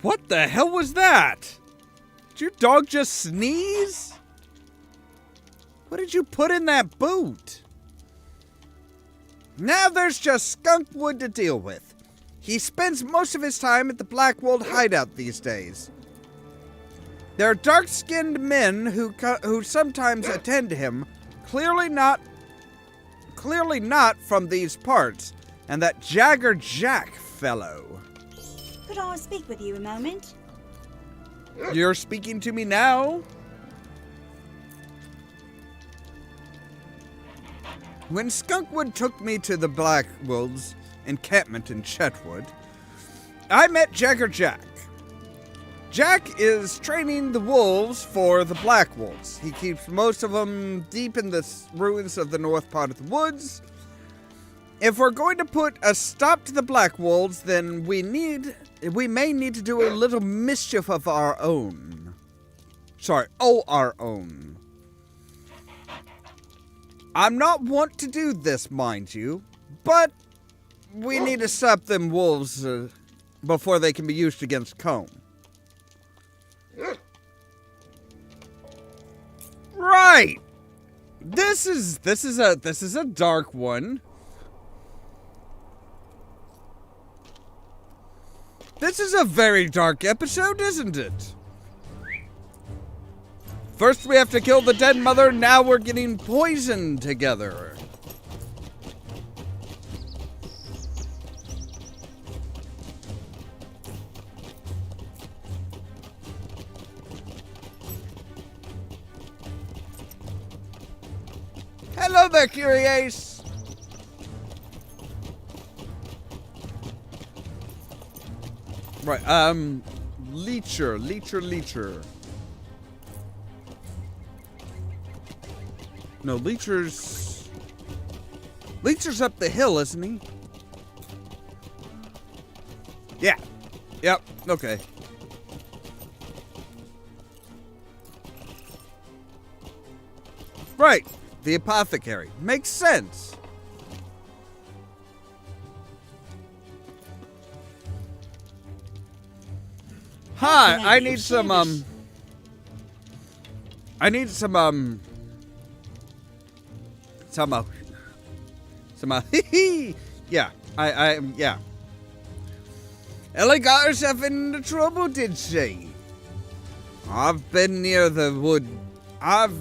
What the hell was that? Did your dog just sneeze? What did you put in that boot? Now there's just Skunkwood to deal with. He spends most of his time at the Blackwolds hideout these days. There are dark-skinned men who sometimes attend to him, clearly not from these parts, and that Jagger Jack fellow. Could I speak with you a moment? You're speaking to me now? When Skunkwood took me to the Blackwolds encampment in Chetwood, I met Jagger Jack. Jack is training the wolves for the Blackwolds. He keeps most of them deep in the ruins of the north part of the woods. If we're going to put a stop to the Blackwolds, then we may need to do a little mischief of our own. Our own. I'm not want to do this, mind you, but we need to stop them wolves before they can be used against Combe. Right. This is a dark one. This is a very dark episode, isn't it? First we have to kill the dead mother, now we're getting poisoned together. Hello there, Curious! Right, Leecher. No, Leecher's up the hill, isn't he? Yeah. Yep, okay. Right, the apothecary. Makes sense. Hi, I need some, yeah, yeah. Ellie got herself into trouble, did she? I've been near the wood. I've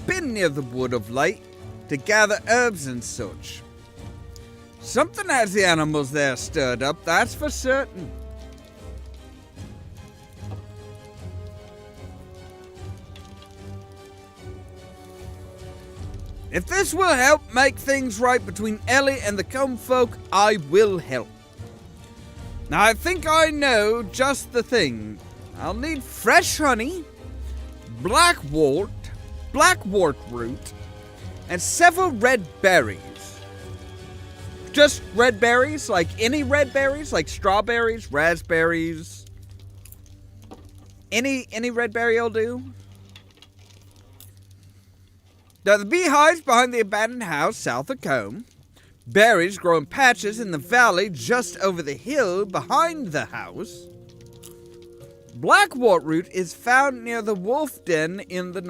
been near the wood of late to gather herbs and such. Something has the animals there stirred up, that's for certain. If this will help make things right between Ellie and the Combe folk, I will help. Now I think I know just the thing. I'll need fresh honey, blackwort root, and several red berries. Just red berries? Like any red berries? Like strawberries, raspberries? Any red berry will do? Now, the beehives behind the abandoned house south of Combe. Berries grow in patches in the valley just over the hill behind the house. Blackwort root is found near the wolf den in the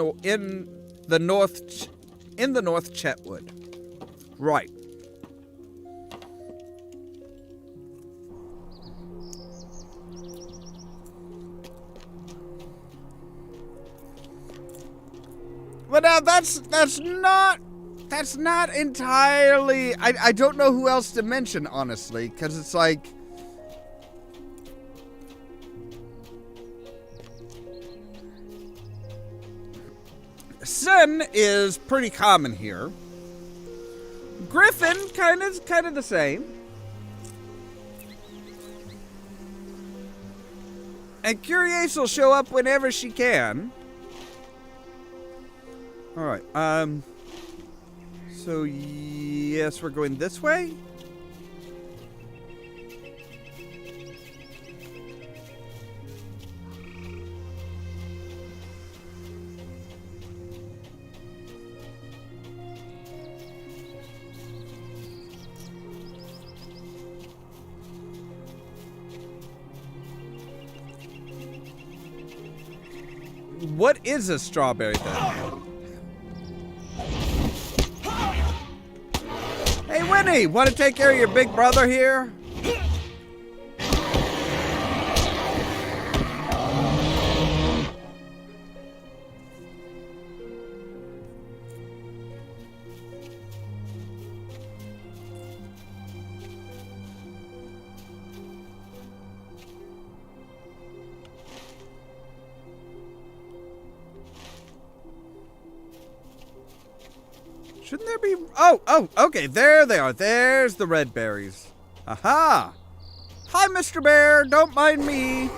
north Chetwood. Right. But now that's not entirely. I don't know who else to mention, honestly, because it's like Sun is pretty common here. Griffin kind of the same. And Curious will show up whenever she can. Alright, so yes, we're going this way? What is a strawberry then? Hey, Winnie, want to take care of your big brother here? Shouldn't there be... Oh, okay, there they are. There's the red berries. Aha! Hi, Mr. Bear, don't mind me.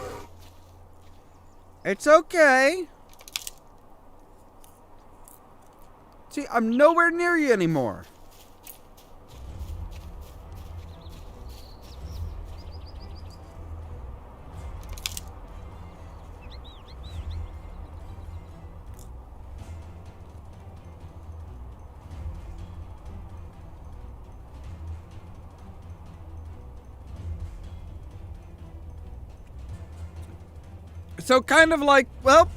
It's okay. See, I'm nowhere near you anymore. So kind of like, well,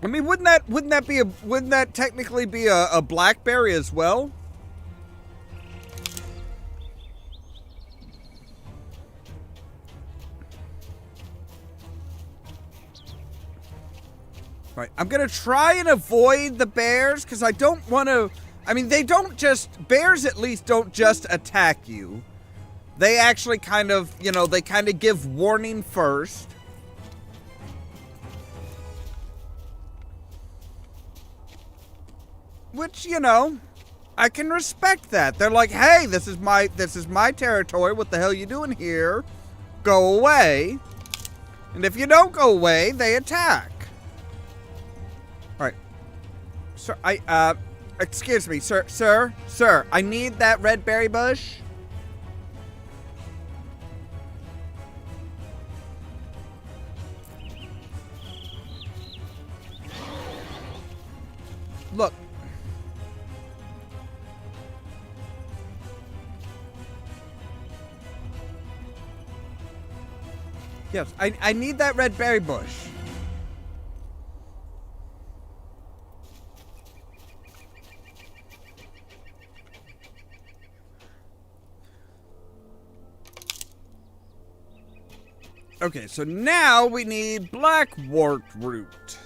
I mean, wouldn't that technically be a blackberry as well? Right, I'm gonna try and avoid the bears because I don't want to. I mean, bears at least don't just attack you. They actually kind of, they kind of give warning first. Which, I can respect that. They're like, hey, this is my territory. What the hell you doing here? Go away. And if you don't go away, they attack. Alright. Sir, excuse me, sir, I need that red berry bush. Look. Yes, I need that red berry bush. Okay, so now we need blackwort root.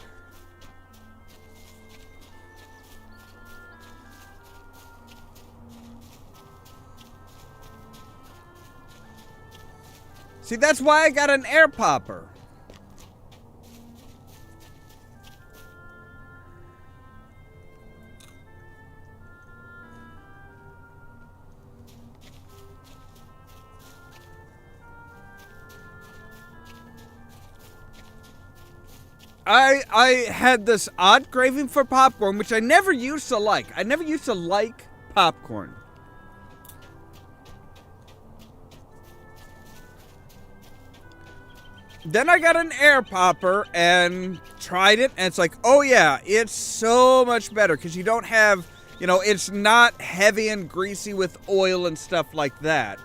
See, that's why I got an air popper. I had this odd craving for popcorn, which I never used to like. I never used to like popcorn. Then I got an air popper and tried it, and it's like, oh yeah, it's so much better because you don't have, it's not heavy and greasy with oil and stuff like that.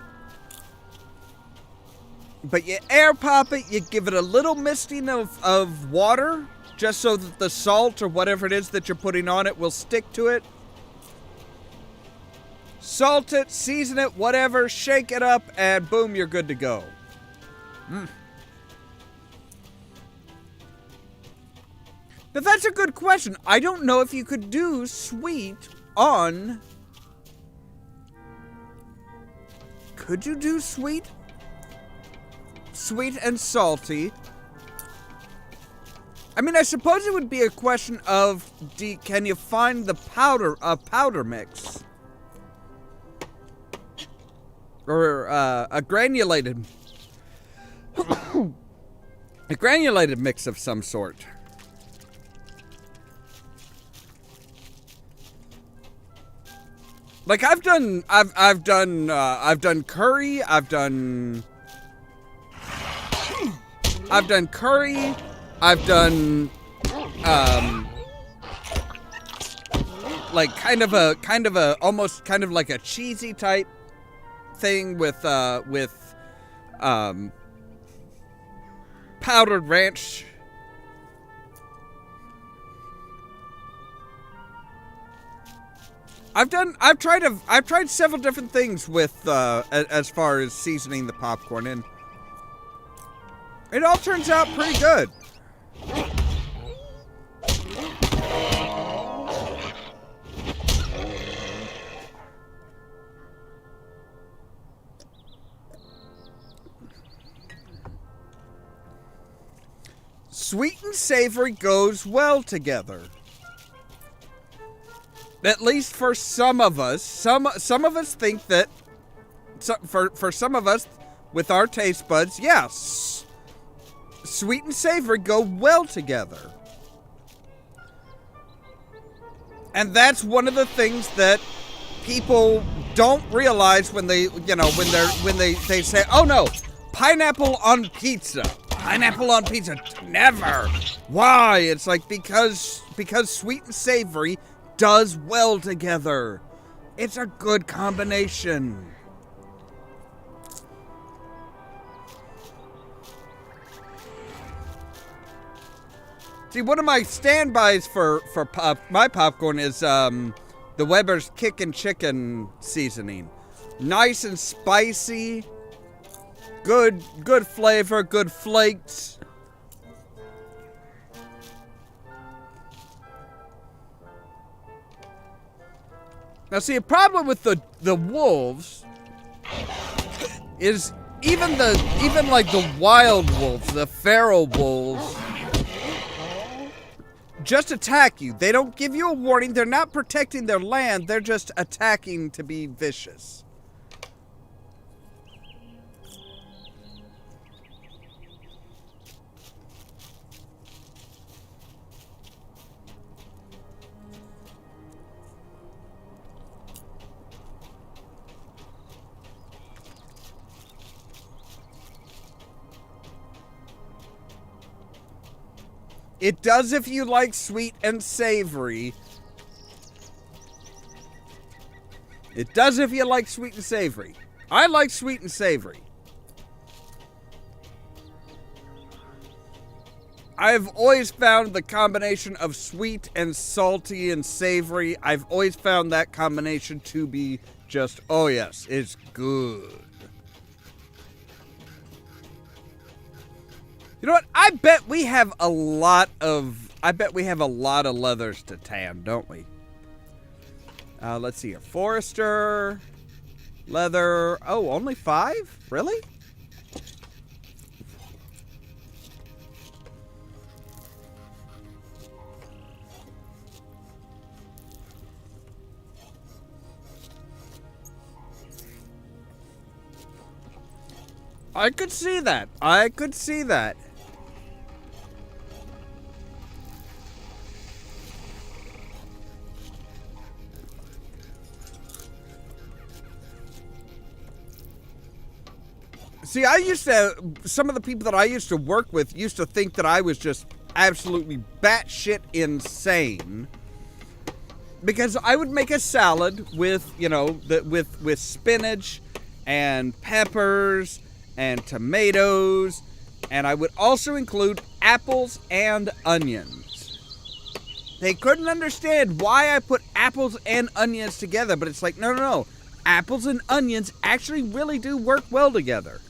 But you air pop it, you give it a little misting of water, just so that the salt or whatever it is that you're putting on it will stick to it. Salt it, season it, whatever, shake it up, and boom, you're good to go. Now that's a good question. I don't know if you could do sweet on... Could you do sweet? Sweet and salty. I mean, I suppose it would be a question of, can you find the powder mix? Or a granulated... a granulated mix of some sort. Like I've done curry, I've done curry, I've done like kind of a almost kind of like a cheesy type thing with powdered ranch. I've tried several different things with as far as seasoning the popcorn, and it all turns out pretty good. Sweet and savory goes well together. At least for some of us. Some of us think that, for some of us, with our taste buds, yes, sweet and savory go well together. And that's one of the things that people don't realize when they, when they say, oh no, pineapple on pizza. Pineapple on pizza. Never. Why? It's like because sweet and savory does well together. It's a good combination. See, one of my standbys for my popcorn is the Weber's Kickin' Chicken seasoning. Nice and spicy. Good flavor, good flakes. Now, see, a problem with the wolves is even like the wild wolves, the feral wolves, just attack you. They don't give you a warning. They're not protecting their land. They're just attacking to be vicious. It does if you like sweet and savory. It does if you like sweet and savory. I like sweet and savory. I've always found the combination of sweet and salty and savory, I've always found that combination to be just, oh yes, it's good. You know what? I bet we have a lot of leathers to tan, don't we? Let's see here. Forester, leather. Oh, only 5? Really? I could see that. I could see that. See, some of the people that I used to work with used to think that I was just absolutely batshit insane. Because I would make a salad with, with spinach and peppers and tomatoes, and I would also include apples and onions. They couldn't understand why I put apples and onions together, but it's like, no. Apples and onions actually really do work well together.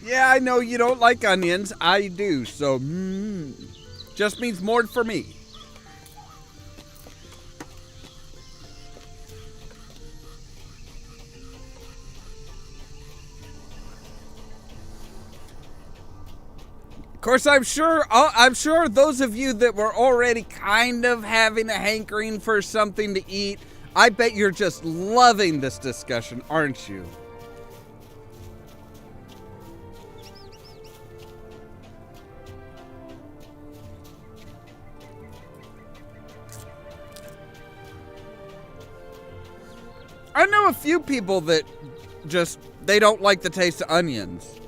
Yeah, I know you don't like onions. I do, so just means more for me. Of course, I'm sure those of you that were already kind of having a hankering for something to eat, I bet you're just loving this discussion, aren't you? I know a few people that they don't like the taste of onions.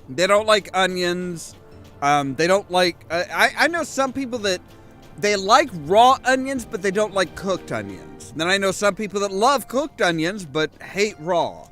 They don't like onions. They don't like... I know some people that they like raw onions, but they don't like cooked onions. Then I know some people that love cooked onions, but hate raw.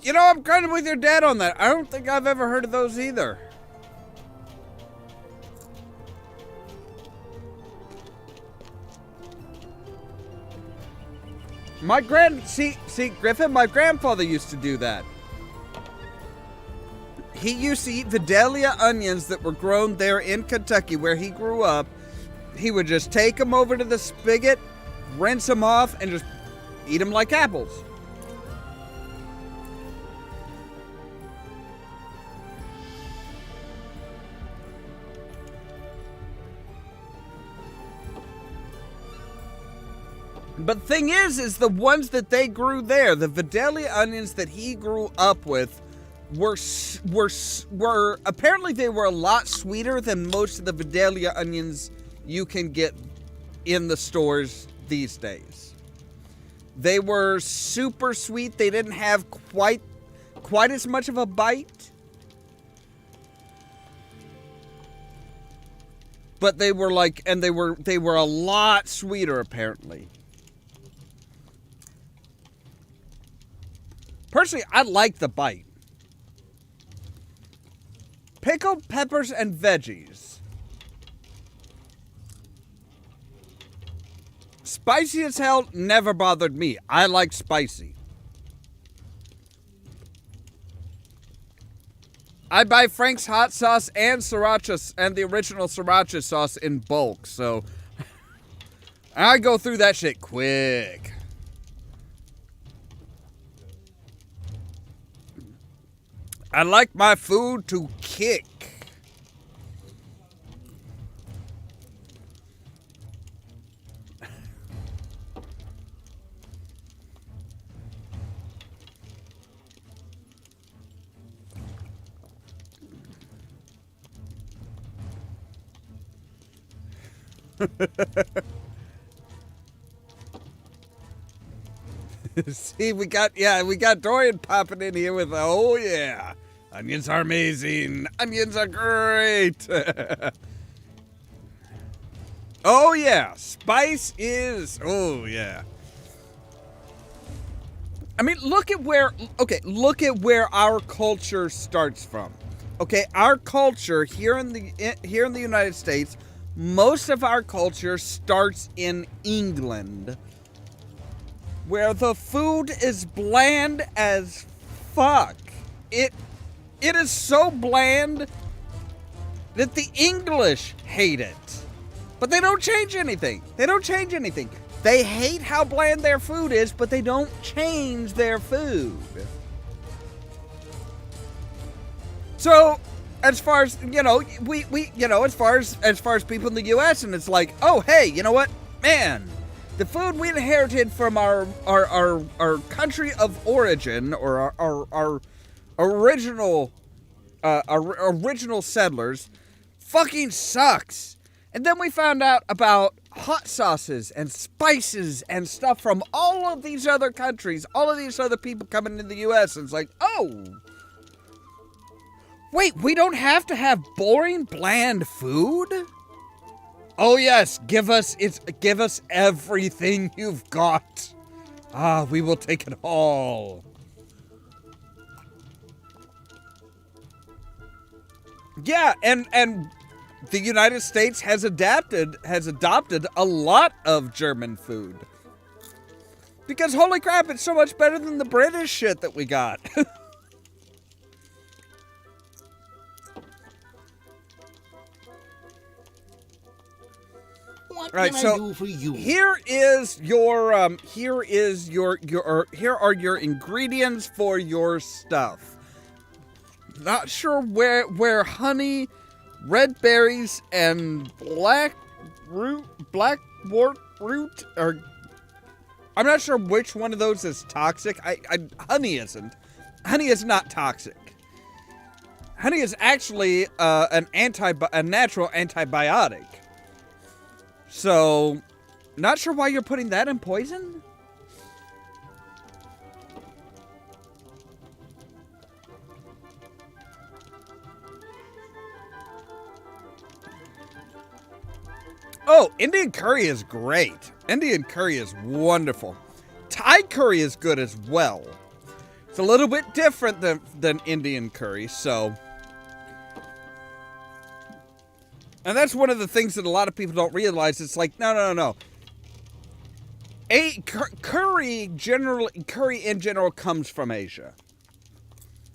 You know, I'm kind of with your dad on that. I don't think I've ever heard of those either. See, Griffin, my grandfather used to do that. he used to eat Vidalia onions that were grown there in Kentucky where he grew up. He would just take them over to the spigot, rinse them off, and just eat them like apples. But the thing is the ones that they grew there, the Vidalia onions that he grew up with, were apparently they were a lot sweeter than most of the Vidalia onions you can get in the stores these days. They were super sweet. They didn't have quite as much of a bite. But they were like, and they were a lot sweeter apparently. Personally, I like the bite. Pickled peppers and veggies. Spicy as hell never bothered me. I like spicy. I buy Frank's hot sauce and sriracha and the original sriracha sauce in bulk, so I go through that shit quick. I like my food to kick. See, we got Dorian popping in here with, oh yeah, onions are amazing. Onions are great. Oh yeah, spice is, oh yeah. I mean, look at where our culture starts from. Okay, our culture here in the United States, most of our culture starts in England, where the food is bland as fuck. It is so bland that the English hate it. But they don't change anything. They hate how bland their food is, but they don't change their food. So, as far as, as far as people in the US, and it's like, oh, hey, you know what? Man, the food we inherited from our country of origin, or our original settlers, fucking sucks. And then we found out about hot sauces and spices and stuff from all of these other countries, all of these other people coming to the US, and it's like, oh, wait, we don't have to have boring, bland food? Oh yes, give us everything you've got. Ah, we will take it all. Yeah, and the United States has adopted a lot of German food. Because holy crap, it's so much better than the British shit that we got. What Right, can so I do for you? here are your ingredients for your stuff. Not sure where honey, red berries, and blackwort root are. I'm not sure which one of those is toxic. Honey isn't. Honey is not toxic. Honey is actually a natural antibiotic. So, not sure why you're putting that in poison? Oh, Indian curry is great. Indian curry is wonderful. Thai curry is good as well. It's a little bit different than Indian curry, so. And that's one of the things that a lot of people don't realize. It's like, no. Curry in general comes from Asia.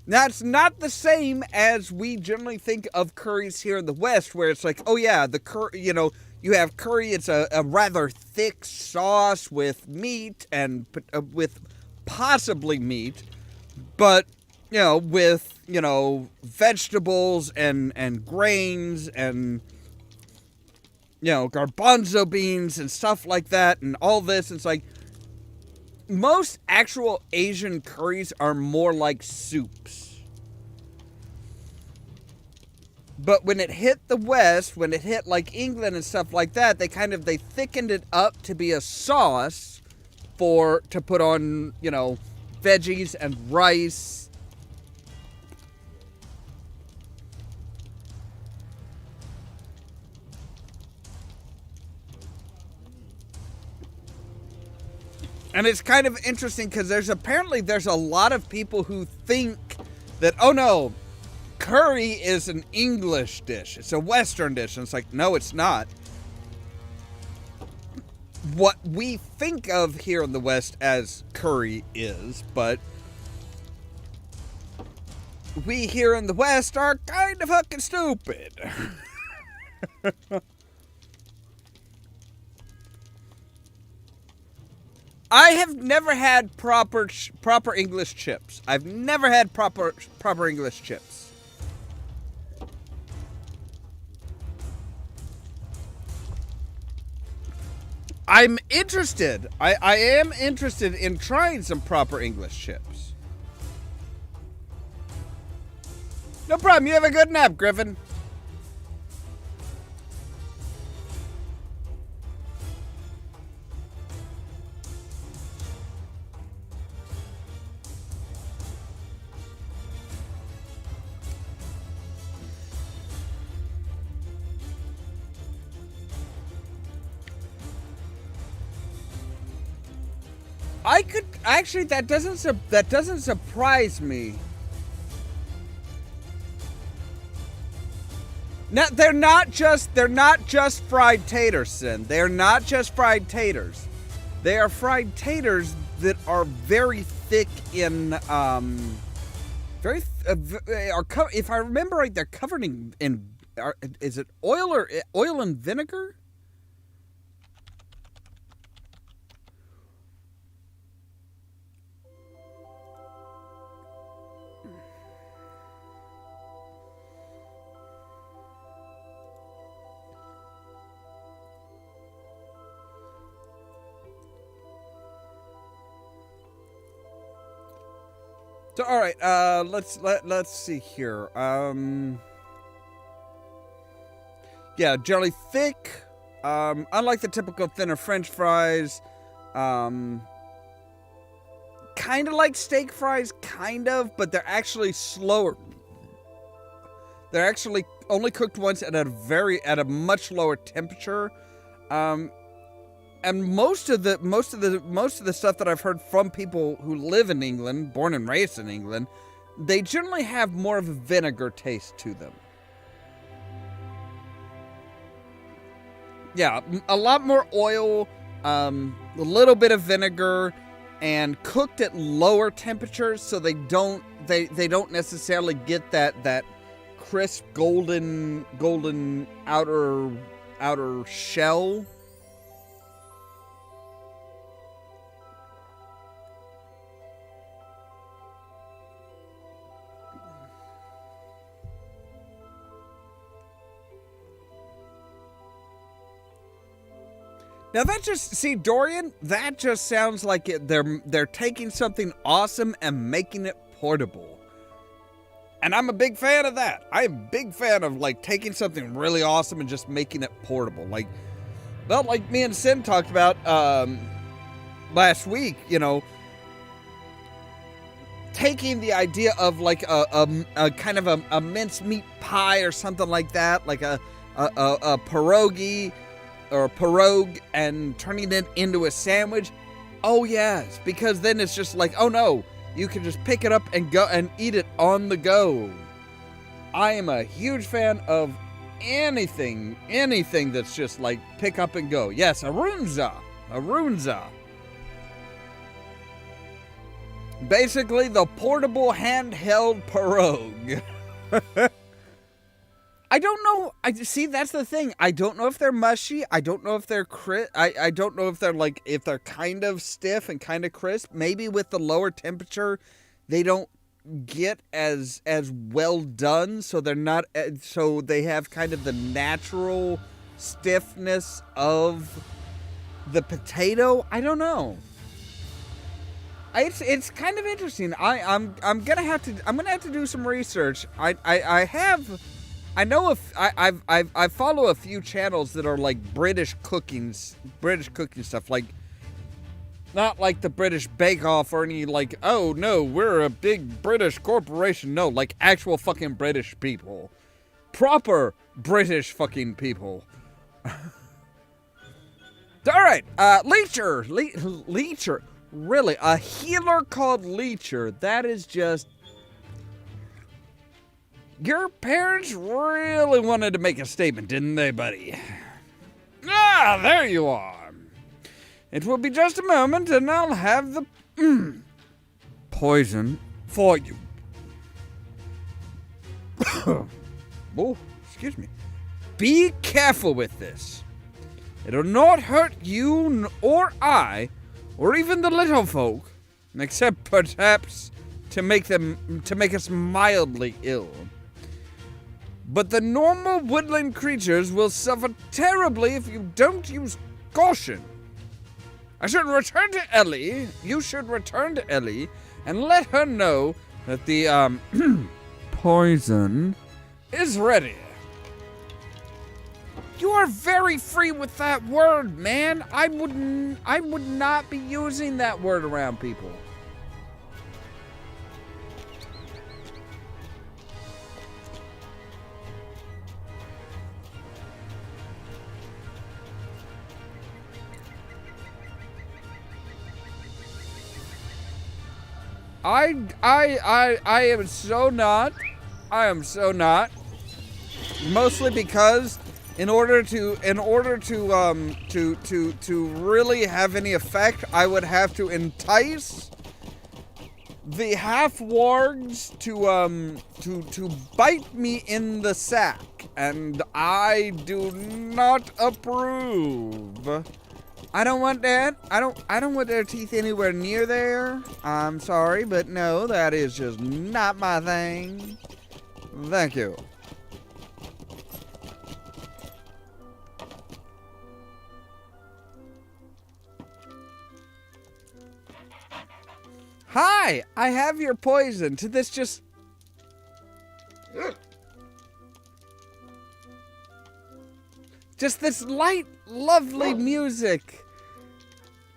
That's not the same as we generally think of curries here in the West, where it's like, oh yeah, the curry, you have curry, it's a rather thick sauce with meat and with possibly meat, but, with, vegetables and grains and, garbanzo beans and stuff like that and all this. It's like, most actual Asian curries are more like soups. But when it hit the West, when it hit like England and stuff like that, they thickened it up to be a sauce to put on, veggies and rice. And it's kind of interesting because there's a lot of people who think that, oh no, curry is an English dish. It's a Western dish. And it's like, no, it's not. What we think of here in the West as curry is, but we here in the West are kind of fucking stupid. I have never had proper English chips. I've never had proper English chips. I'm interested. I am interested in trying some proper English chips. No problem. You have a good nap, Griffin. That doesn't surprise me. Now, they're not just fried taters, Sin. They're not just fried taters. They are fried taters that are very thick in if I remember right, they're covered in is it oil and vinegar? So all right, let's see here. Yeah, generally thick. Unlike the typical thinner French fries, kind of like steak fries, kind of, but they're actually slower. They're actually only cooked once at a much lower temperature. And most of the stuff that I've heard from people who live in England, born and raised in England, they generally have more of a vinegar taste to them. Yeah, a lot more oil, a little bit of vinegar, and cooked at lower temperatures, so they don't necessarily get that crisp golden outer shell. Now Dorian, that just sounds like they're taking something awesome and making it portable. And I'm a big fan of that. I'm a big fan of like taking something really awesome and just making it portable. Like me and Sin talked about last week, taking the idea of like a kind of a mincemeat pie or something like that, like a pierogi or a pirogue, and turning it into a sandwich. Oh yes, because then it's just like, oh no, you can just pick it up and go and eat it on the go. I am a huge fan of anything that's just like pick up and go. Yes, a runza. Basically, the portable handheld pirogue. I don't know. See, that's the thing. I don't know if they're mushy. I don't know if they're I don't know if they're like, if they're kind of stiff and kind of crisp. Maybe with the lower temperature, they don't get as well done. So they're not. So they have kind of the natural stiffness of the potato. I don't know. It's kind of interesting. I'm gonna have to do some research. I follow a few channels that are like British cooking stuff, like not like the British Bake Off or any like, oh no, we're a big British corporation. No, like actual fucking British people, proper British fucking people. All right, Leecher, really, a healer called Leecher. That is just. Your parents really wanted to make a statement, didn't they, buddy? Ah, there you are. It will be just a moment, and I'll have the poison for you. Oh, excuse me. Be careful with this. It'll not hurt you or I, or even the little folk, except perhaps to make us mildly ill. But the normal woodland creatures will suffer terribly if you don't use caution. You should return to Ellie, and let her know that the, poison is ready. You are very free with that word, man. I would not be using that word around people. I am so not. Mostly because in order to really have any effect, I would have to entice the half-wargs to bite me in the sack, and I do not approve. I don't want that. I don't want their teeth anywhere near there. I'm sorry, but no, that is just not my thing. Thank you. Hi, I have your poison. To this just... Just this light, lovely music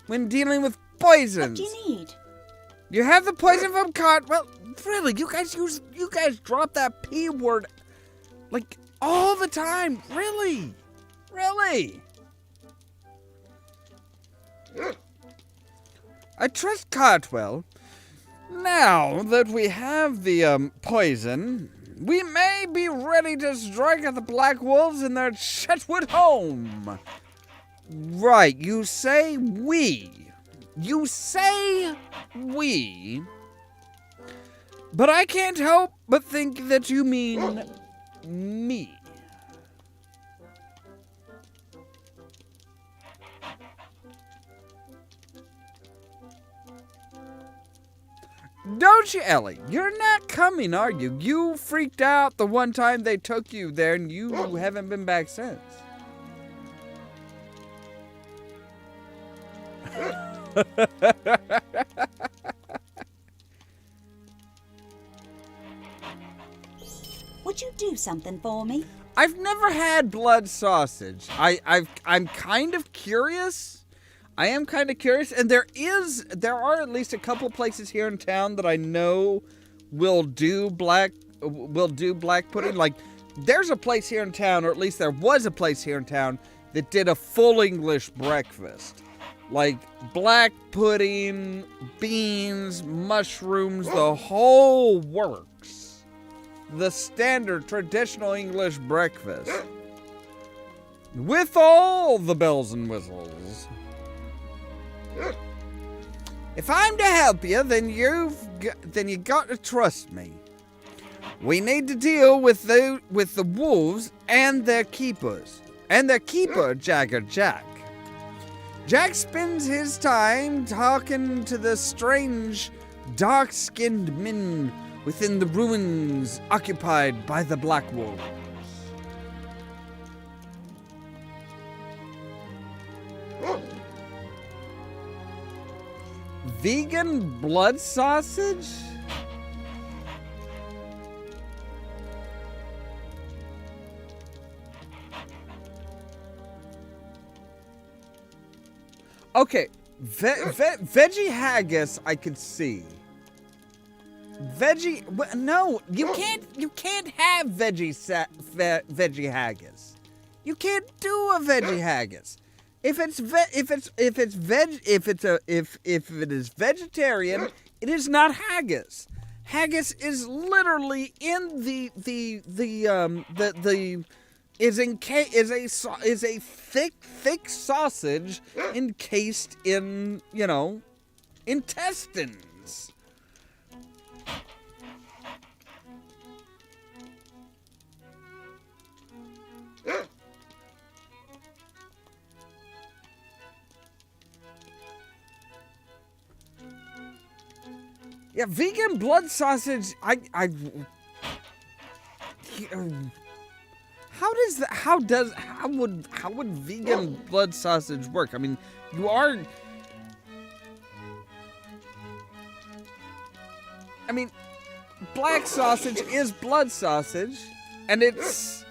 when dealing with poisons. What do you need? You have the poison from cod. Well, really, you guys drop that P word like all the time. Really? I trust Cardwell. Now that we have the poison, we may be ready to strike at the Blackwolds in their Chetwood home. Right, you say we. But I can't help but think that you mean me. Don't you, Ellie? You're not coming, are you? You freaked out the one time they took you there, and you haven't been back since. Would you do something for me? I've never had blood sausage. I'm kind of curious. I am kind of curious, and there are at least a couple places here in town that I know will do black pudding. Like, there's a place here in town, or at least there was a place here in town that did a full English breakfast. Like, black pudding, beans, mushrooms, the whole works. The standard traditional English breakfast. With all the bells and whistles. If I'm to help you, then you got to trust me. We need to deal with the wolves and their keepers. And their keeper, Jagger Jack. Jack spends his time talking to the strange, dark-skinned men within the ruins occupied by the Blackwolds. Vegan blood sausage? Okay, veggie haggis I could see. No, you can't have veggie haggis. You can't do a veggie haggis. If it is vegetarian, it is not haggis. Haggis is literally in is a thick sausage encased in, intestines. Yeah, vegan blood sausage. How would vegan blood sausage work? I mean, black sausage is blood sausage, and it's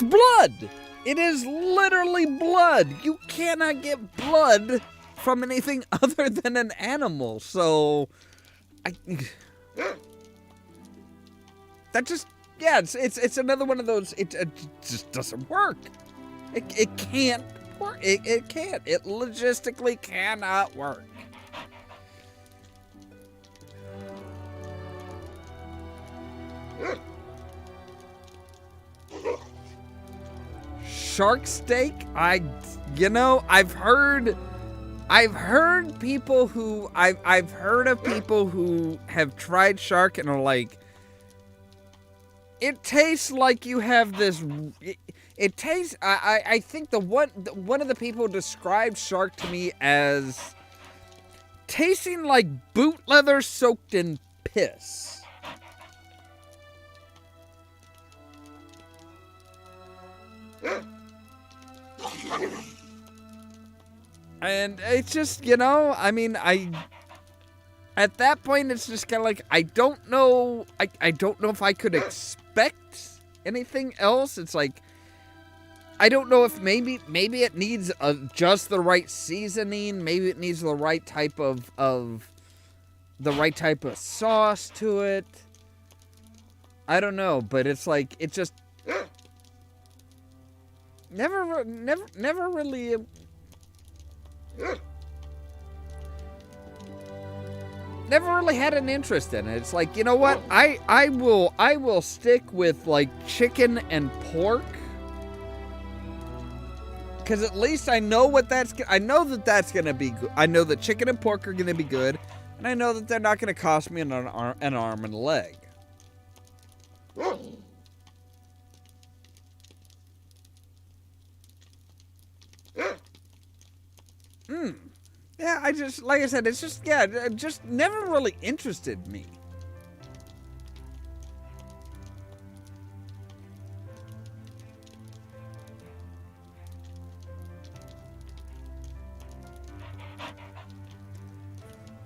blood. It is literally blood. You cannot get blood from anything other than an animal. So, it's another one of those. It just doesn't work. It can't work. It can't. It logistically cannot work. Shark steak? I've heard people who I've heard of people who have tried shark and are like, it tastes like you have this. It tastes. I think one of the people described shark to me as tasting like boot leather soaked in piss. And it's just, at that point, it's just kind of like, I don't know if I could expect anything else. It's like, I don't know if maybe it needs just the right seasoning. Maybe it needs the right type of sauce to it. I don't know, but it's like, it just never really. Never really had an interest in it. It's like, you know what? I will stick with like chicken and pork, because at least I know I know that's gonna be good. I know that chicken and pork are gonna be good, and I know that they're not gonna cost me an arm and a leg. Yeah, like I said, it's just, it just never really interested me.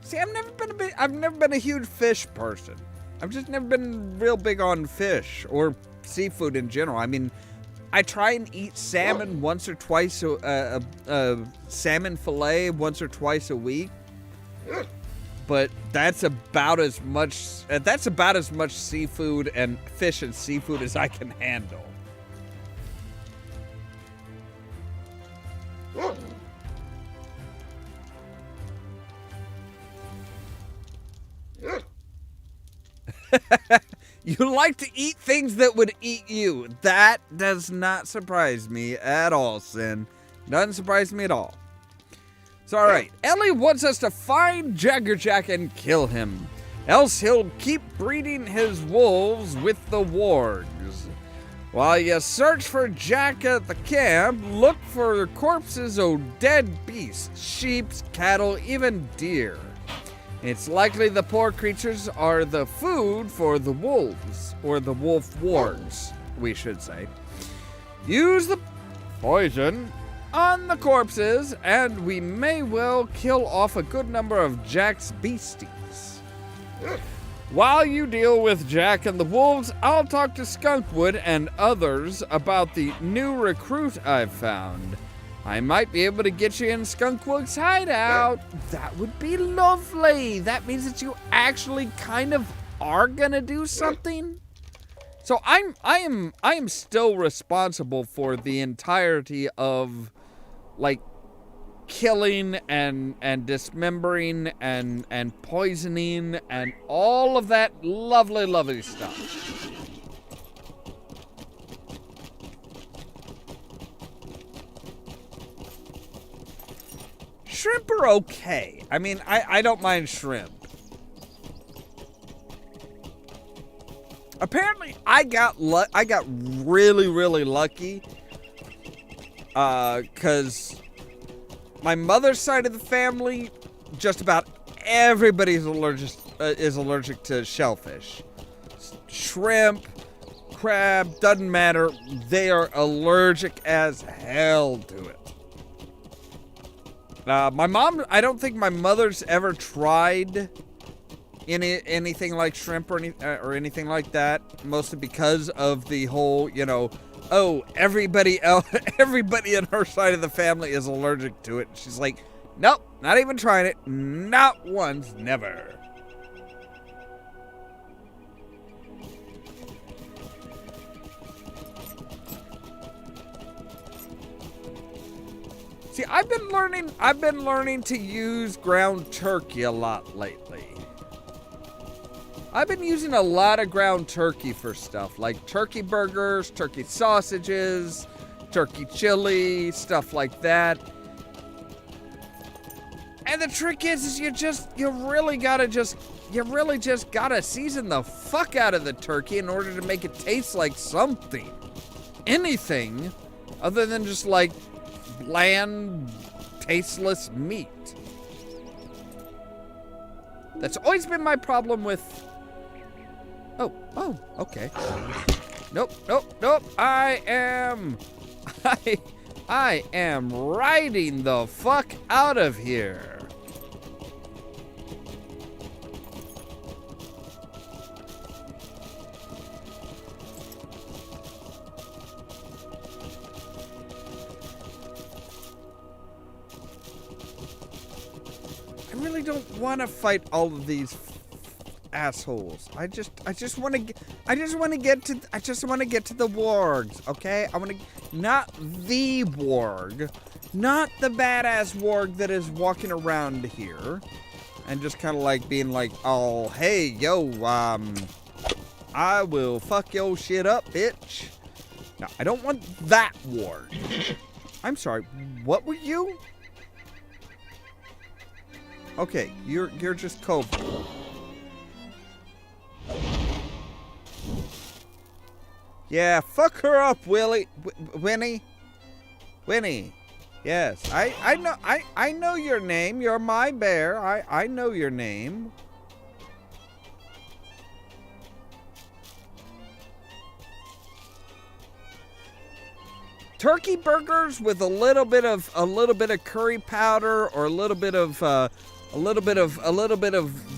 See, I've never been a huge fish person. I've just never been real big on fish or seafood in general. I mean, I try and eat salmon once or twice, salmon fillet once or twice a week, but that's about as much seafood and fish and seafood as I can handle. You like to eat things that would eat you. That does not surprise me at all, Sin. Doesn't surprise me at all. It's all right. Ellie wants us to find Jaggerjack and kill him. Else he'll keep breeding his wolves with the wargs. While you search for Jack at the camp, look for corpses of dead beasts, sheep, cattle, even deer. It's likely the poor creatures are the food for the wolves, or the wolf wargs, we should say. Use the poison on the corpses, and we may well kill off a good number of Jack's beasties. While you deal with Jack and the wolves, I'll talk to Skunkwood and others about the new recruit I've found. I might be able to get you in Skunkwood's hideout. That would be lovely. That means that you actually kind of are gonna do something. So I am still responsible for the entirety of, like, killing and dismembering and poisoning and all of that lovely stuff. Shrimp are okay. I mean, I don't mind shrimp. Apparently, I got really lucky. Cause my mother's side of the family, just about everybody is allergic to shellfish. Shrimp, crab, doesn't matter. They are allergic as hell to it. My mom, I don't think my mother's ever tried anything like shrimp or anything like that. Mostly because of the whole, you know, oh, everybody in her side of the family is allergic to it. She's like, nope, not even trying it. Not once, never. See, I've been learning to use ground turkey a lot lately. I've been using a lot of ground turkey for stuff like turkey burgers, turkey sausages, turkey chili, stuff like that. And the trick is you really just gotta season the fuck out of the turkey in order to make it taste like something. Anything other than just like bland, tasteless meat. That's always been my problem with... Oh, okay. Nope. I am riding the fuck out of here. I really don't want to fight all of these assholes. I just want to get to the wargs, okay? I want to, not the warg, not the badass warg that is walking around here and just kind of like being like, oh, hey, yo, I will fuck your shit up, bitch. No, I don't want that warg. I'm sorry, what were you? Okay, you're just Combe. Yeah, fuck her up, Winnie. Winnie. Yes, I know your name. You're my bear. I know your name. Turkey burgers with a little bit of curry powder or a little bit of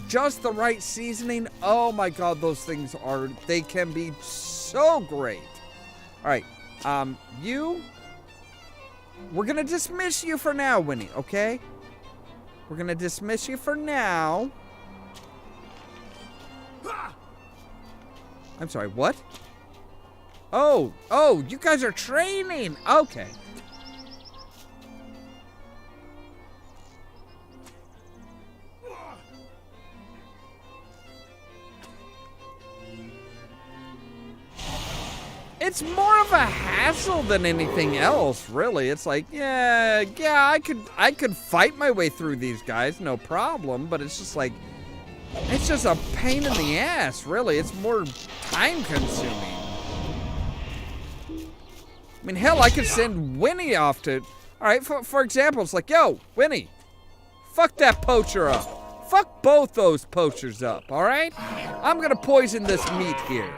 just the right seasoning. Oh my God, those things they can be so great. All right, we're gonna dismiss you for now, Winnie, okay? We're gonna dismiss you for now. I'm sorry, what? Oh, you guys are training. Okay. It's more of a hassle than anything else, really. It's like, yeah, I could fight my way through these guys, no problem, but it's just like, it's just a pain in the ass, really. It's more time consuming. I mean, hell, I could send Winnie off to, all right, for example, it's like, yo, Winnie, fuck that poacher up. Fuck both those poachers up, all right? I'm gonna poison this meat here.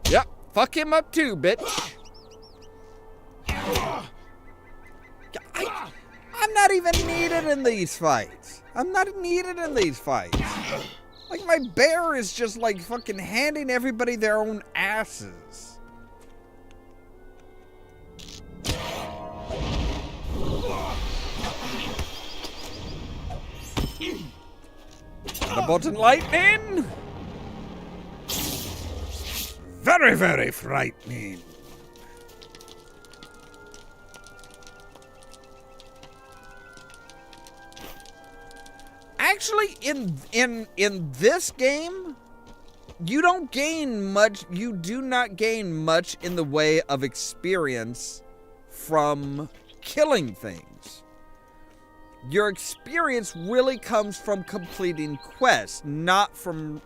Yep, fuck him up too, bitch. I'm not even needed in these fights. I'm not needed in these fights. Like, my bear is just like fucking handing everybody their own asses. Thunderbolt and lightning. Very, very frightening. Actually, in this game, you don't gain much. You do not gain much in the way of experience from killing things. Your experience really comes from completing quests, not from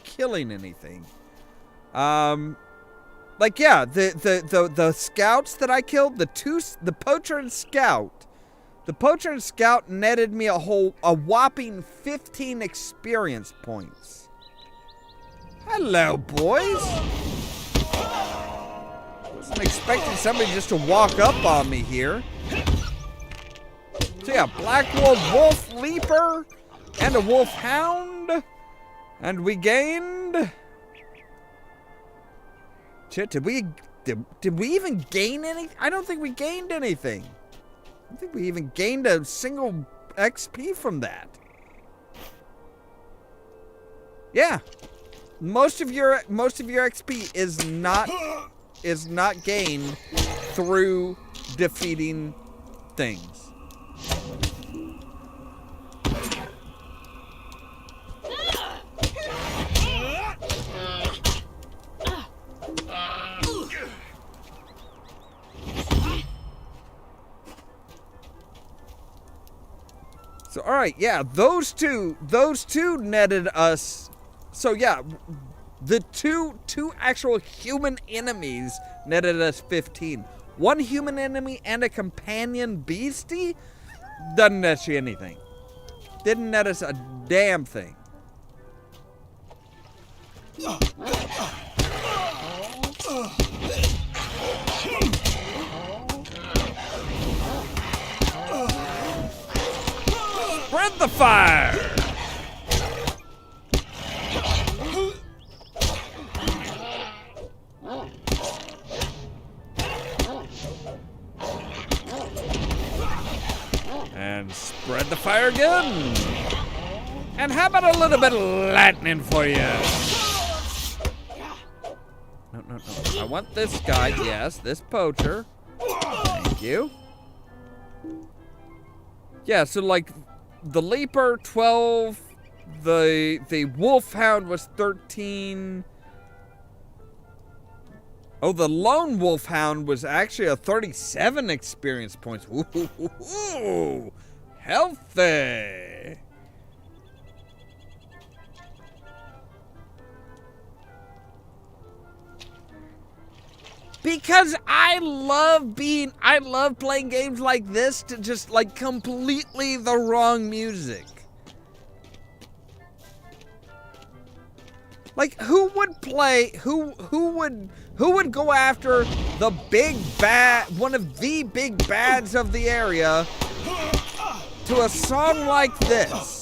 killing anything. Like, yeah, the scouts that I killed, the poacher and scout. The poacher and scout netted me a whopping 15 experience points. Hello, boys. Wasn't expecting somebody just to walk up on me here. So yeah, Blackwolds, Wolf Leaper, and a Wolf Hound. And we gained... Shit, did we even gain anything? I don't think we gained anything. I don't think we even gained a single XP from that. Yeah. Most of your XP is not gained through defeating things. So, all right, yeah, those two netted us. So, yeah, the two actual human enemies netted us 15. One human enemy and a companion beastie doesn't net you anything. Didn't net us a damn thing. Spread the fire! And spread the fire again! And how about a little bit of lightning for you? No. I want this guy, yes, this poacher. Thank you. Yeah, so like... The Leaper, 12. The Wolfhound was 13. Oh, the Lone Wolfhound was actually a 37 experience points. Ooh, healthy. Because I love playing games like this to just like completely the wrong music. Like who would go after the big bad, one of the big bads of the area to a song like this?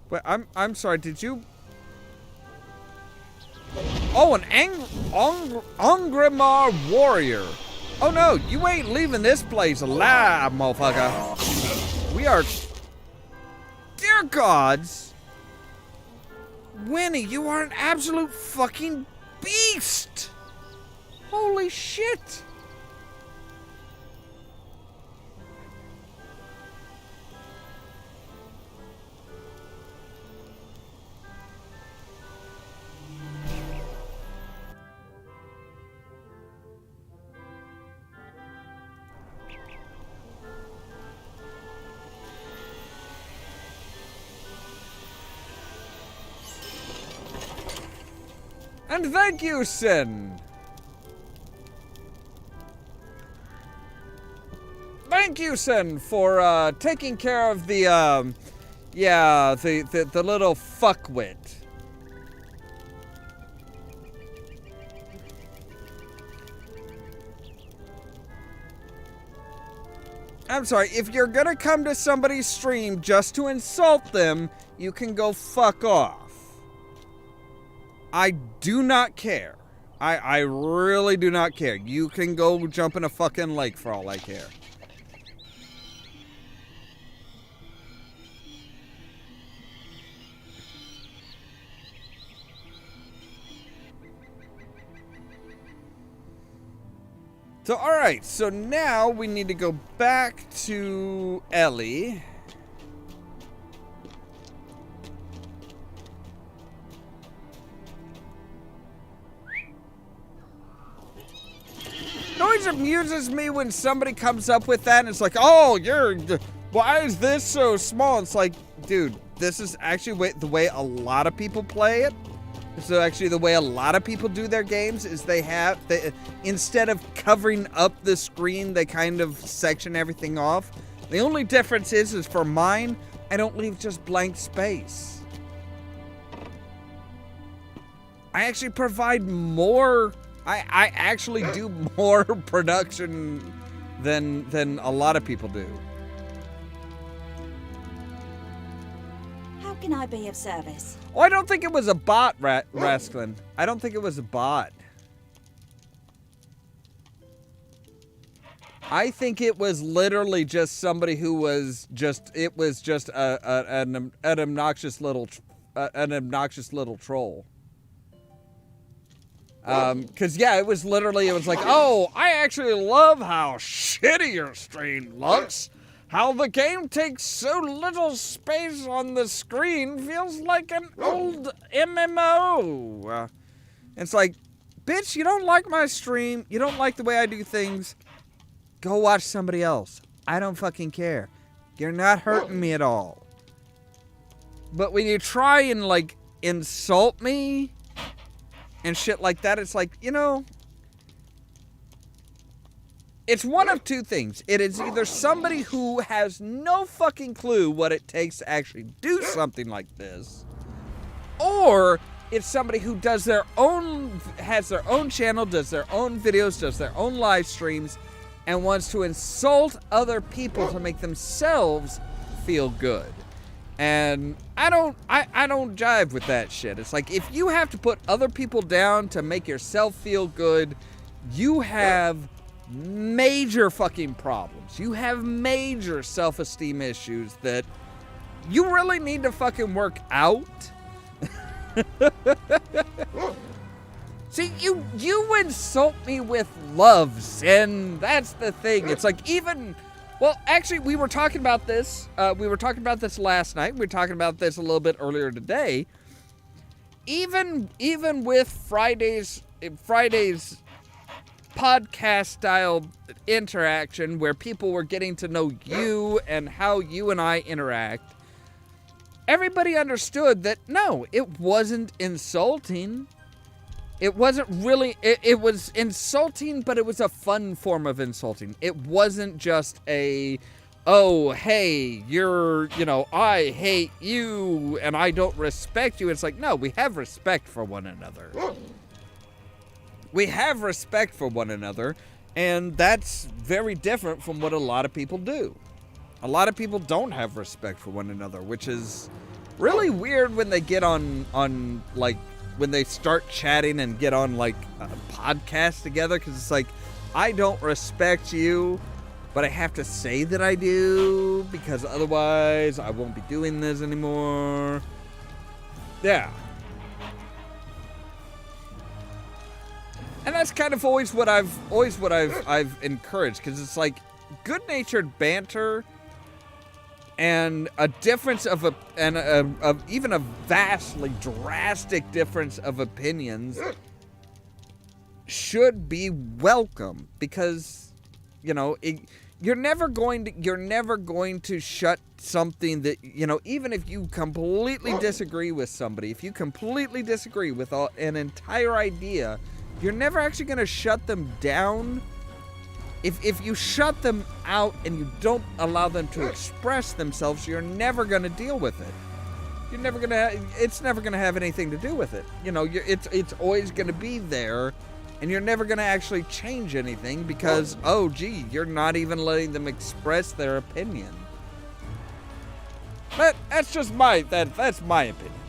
Wait, I'm sorry, did you... Oh, an Angrimar warrior. Oh no, you ain't leaving this place alive, motherfucker. We are... Dear gods. Winnie, you are an absolute fucking beast! Holy shit! And thank you, Sin. Thank you, Sin, for taking care of the the little fuckwit. I'm sorry, if you're gonna come to somebody's stream just to insult them, you can go fuck off. I do not care. I really do not care. You can go jump in a fucking lake for all I care. So, alright, so now we need to go back to Ellie. It always amuses me when somebody comes up with that and it's like, oh, why is this so small? It's like, dude, this is actually the way a lot of people play it. So actually the way a lot of people do their games is instead of covering up the screen, they kind of section everything off. The only difference is for mine, I don't leave just blank space. I actually provide more, I actually do more production than a lot of people do. How can I be of service? Oh, I don't think it was a bot, Rasklin. I don't think it was a bot. I think it was literally just somebody who was just, it was just an obnoxious little troll. Cause yeah, it was like, oh, I actually love how shitty your stream looks. How the game takes so little space on the screen feels like an old MMO. It's like, bitch, you don't like my stream. You don't like the way I do things. Go watch somebody else. I don't fucking care. You're not hurting me at all. But when you try and, like, insult me and shit like that, it's like, you know, it's one of two things. It is either somebody who has no fucking clue what it takes to actually do something like this, or it's somebody who has their own channel, does their own videos, does their own live streams, and wants to insult other people to make themselves feel good. And I don't jive with that shit. It's like, if you have to put other people down to make yourself feel good, you have major fucking problems. You have major self-esteem issues that you really need to fucking work out. See, you insult me with loves, and that's the thing. It's like, well, actually, we were talking about this. We were talking about this last night. We were talking about this a little bit earlier today. Even with Friday's podcast style interaction where people were getting to know you and how you and I interact, everybody understood that no, it wasn't insulting. It wasn't really, it was insulting, but it was a fun form of insulting. It wasn't just oh, hey, I hate you and I don't respect you. It's like, no, we have respect for one another. We have respect for one another, and that's very different from what a lot of people do. A lot of people don't have respect for one another, which is really weird when they get on like, when they start chatting and get on, like, a podcast together, because it's like, I don't respect you, but I have to say that I do, because otherwise I won't be doing this anymore. Yeah. And that's kind of always what I've encouraged, because it's like good-natured banter and a difference of even a vastly drastic difference of opinions should be welcome, because you're never going to shut something that, even if you completely disagree with somebody, if you completely disagree with an entire idea, you're never actually going to shut them down. If you shut them out and you don't allow them to express themselves, you're never going to deal with it. You're never going to. It's never going to have anything to do with it. It's always going to be there, and you're never going to actually change anything because, oh, gee, you're not even letting them express their opinion. But that's just that's my opinion.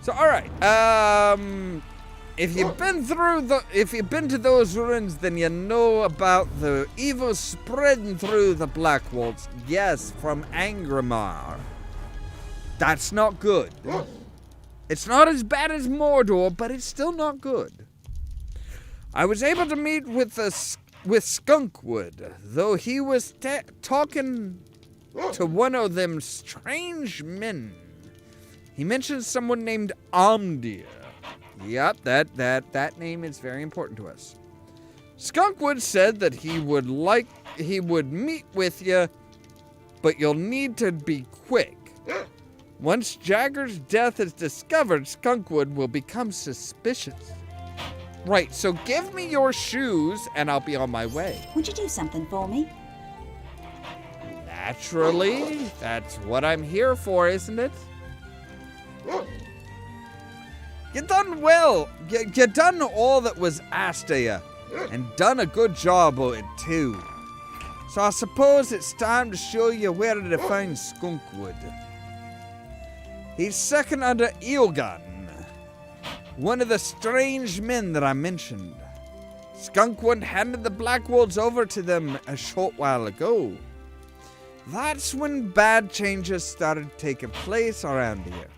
So, all right. If you've been to those ruins, then you know about the evil spreading through the Blackwolds. Yes, from Angramar. That's not good. It's not as bad as Mordor, but it's still not good. I was able to meet with Skunkwood, though he was talking to one of them strange men. He mentioned someone named Omdir. Yep, that name is very important to us. Skunkwood said that he would meet with you, but you'll need to be quick. Once Jagger's death is discovered, Skunkwood will become suspicious. Right, so give me your shoes and I'll be on my way. Would you do something for me? Naturally, that's what I'm here for, isn't it? You done well. You done all that was asked of you, and done a good job of it too. So I suppose it's time to show you where to find Skunkwood. He's second under Eilgan, one of the strange men that I mentioned. Skunkwood handed the Blackwolds over to them a short while ago. That's when bad changes started taking place around here.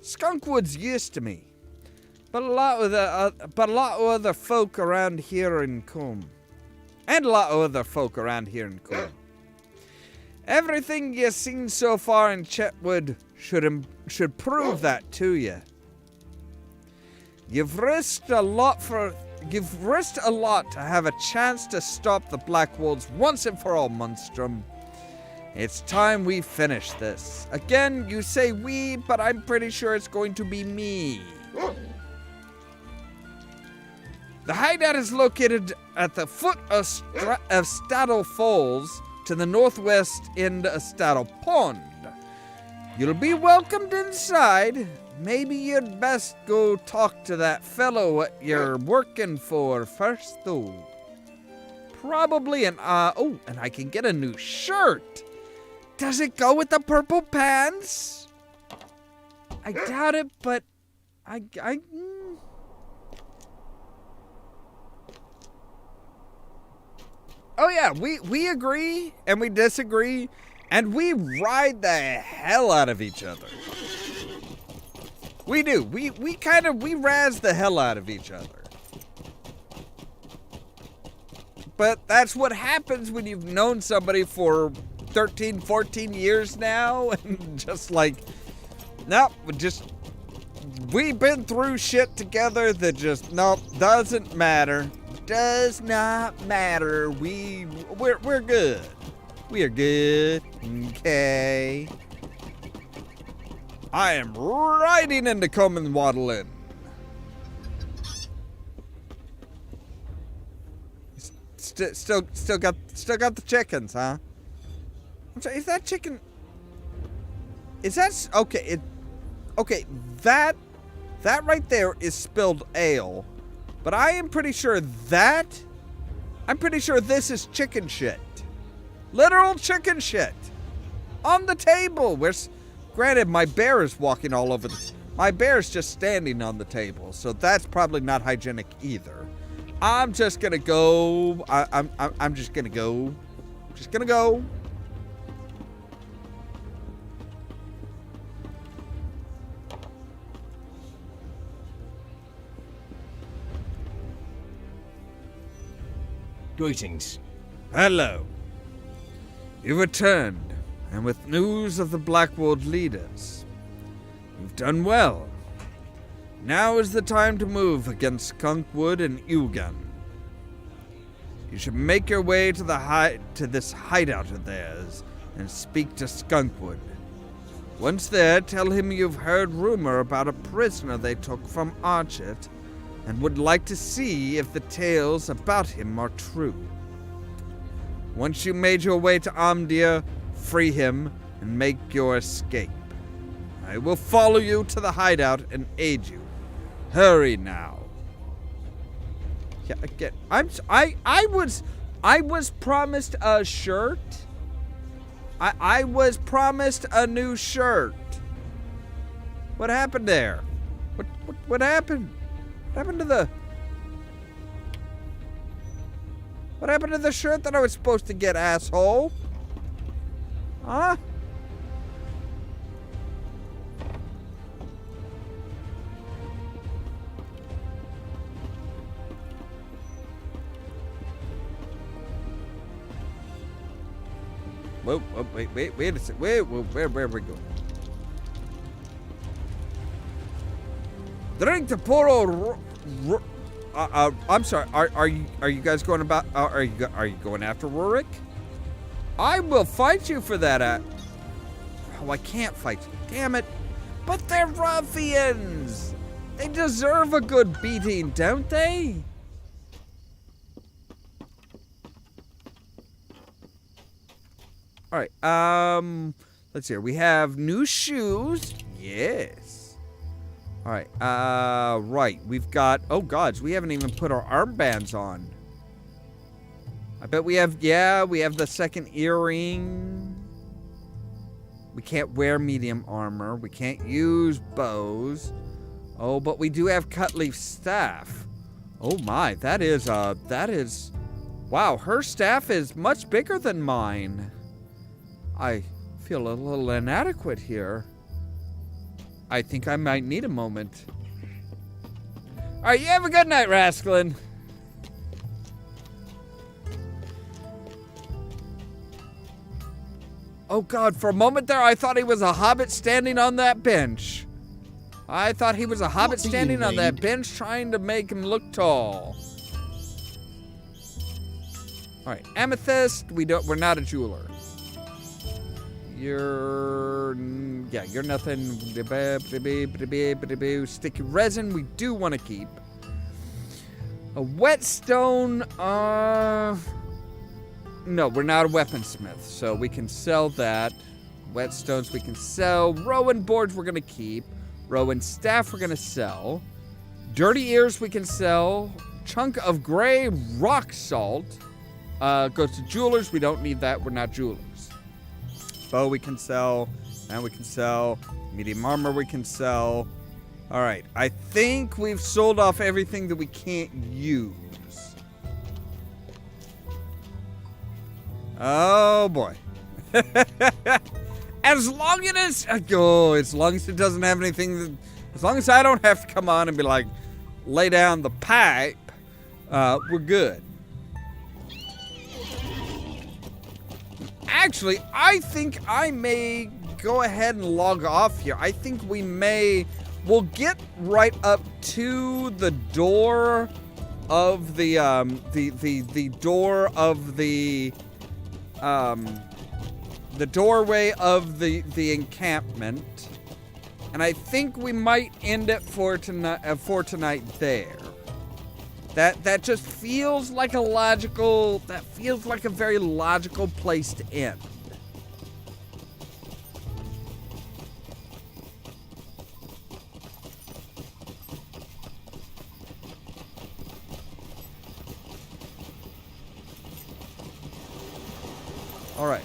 Skunkwood's used to me, but a lot of other folk around here in Combe, Everything you've seen so far in Chetwood should prove that to you. You've risked a lot to have a chance to stop the Blackwolds once and for all, Munstrom. It's time we finish this. Again, you say we, but I'm pretty sure it's going to be me. The hideout is located at the foot of Staddle Falls, to the northwest end of Staddle Pond. You'll be welcomed inside. Maybe you'd best go talk to that fellow what you're working for first, though. Probably and I can get a new shirt. Does it go with the purple pants? I doubt it, but Oh yeah, we agree and we disagree and we ride the hell out of each other. We do. We razz the hell out of each other. But that's what happens when you've known somebody for 13, 14 years now, and just like, nope, we've been through shit together that just, nope, doesn't matter. Does not matter. We're good. We are good. Okay. I am riding into Combe and Waddle-In. Still got the chickens, huh? I'm sorry, is that chicken? Is that okay? Okay, that right there is spilled ale, but I'm pretty sure this is chicken shit, literal chicken shit, on the table. Granted, my bear is walking all over my bear's just standing on the table, so that's probably not hygienic either. I'm just gonna go. I'm just gonna go. Greetings. Hello. You returned, and with news of the Blackwolds leaders. You've done well. Now is the time to move against Skunkwood and Ugan. You should make your way to this hideout of theirs and speak to Skunkwood. Once there, tell him you've heard rumor about a prisoner they took from Archet and would like to see if the tales about him are true. Once you made your way to Amdir, free him and make your escape. I will follow you to the hideout and aid you. Hurry now. Yeah, again, I was promised a shirt. I was promised a new shirt. What happened there? What happened? What happened to the... What happened to the shirt that I was supposed to get, asshole? Huh? Whoa, wait a second. Where are we going? Drink the poor old... I'm sorry. Are you guys going about? Are you going after Rurik? I will fight you for that. Oh, I can't fight you. Damn it! But they're ruffians. They deserve a good beating, don't they? All right. Let's see here. We have new shoes. Yes. All right, right, we've got, oh gods, we haven't even put our armbands on. I bet we have, yeah, we have the second earring. We can't wear medium armor. We can't use bows. Oh, but we do have Cutleaf staff. Oh my, that is, wow, her staff is much bigger than mine. I feel a little inadequate here. I think I might need a moment. All right, you have a good night, Rascalin. Oh God, for a moment there, I thought he was a hobbit standing on that bench. I thought he was a hobbit standing on that bench trying to make him look tall. All right, amethyst, we're not a jeweler. You're nothing. Sticky resin, we do want to keep. A whetstone, no, we're not a weaponsmith, so we can sell that. Whetstones we can sell. Rowan boards we're going to keep. Rowan staff we're going to sell. Dirty ears we can sell. Chunk of gray rock salt. Goes to jewelers, we don't need that, we're not jewelers. Bow we can sell, and we can sell. Medium armor we can sell. All right, I think we've sold off everything that we can't use. Oh boy. As long as it doesn't have anything, as long as I don't have to come on and be like, lay down the pipe, we're good. Actually, I think I may go ahead and log off here. I think we'll get right up to the door of the door of the doorway of the encampment, and I think we might end it for tonight there. That just feels like a very logical place to end. All right.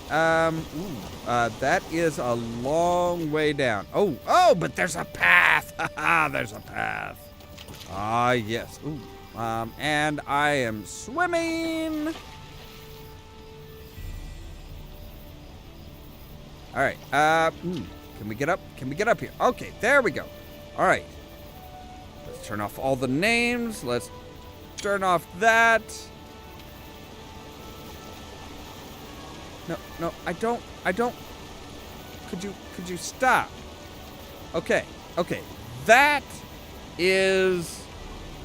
That is a long way down. Oh, but there's a path. Haha, there's a path. Ah, yes. Ooh. And I am swimming. All right. Can we get up? Can we get up here? Okay, there we go. All right. Let's turn off all the names. Let's turn off that. No, I don't. Could you stop? Okay. That is,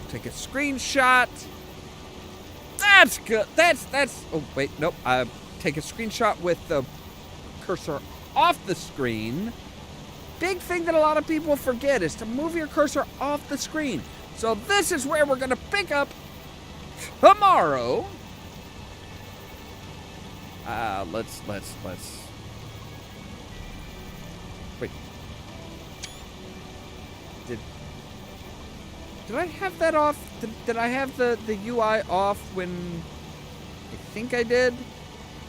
take a screenshot. That's good. That's, oh wait, nope. Take a screenshot with the cursor off the screen. Big thing that a lot of people forget is to move your cursor off the screen. So this is where we're gonna pick up tomorrow. Let's. Wait. Did I have that off? Did I have the UI off when I think I did?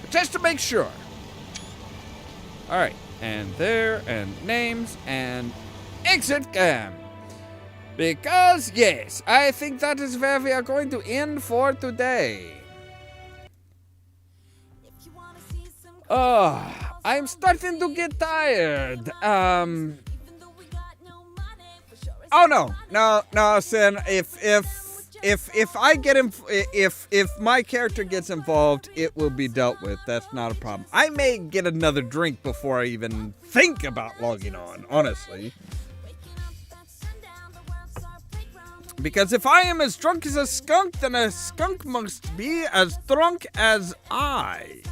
But just to make sure. All right, and there, and names, and exit cam. Because, yes, I think that is where we are going to end for today. I'm starting to get tired. Oh no, Sin. If I get if my character gets involved, it will be dealt with. That's not a problem. I may get another drink before I even think about logging on, honestly. Because if I am as drunk as a skunk, then a skunk must be as drunk as I.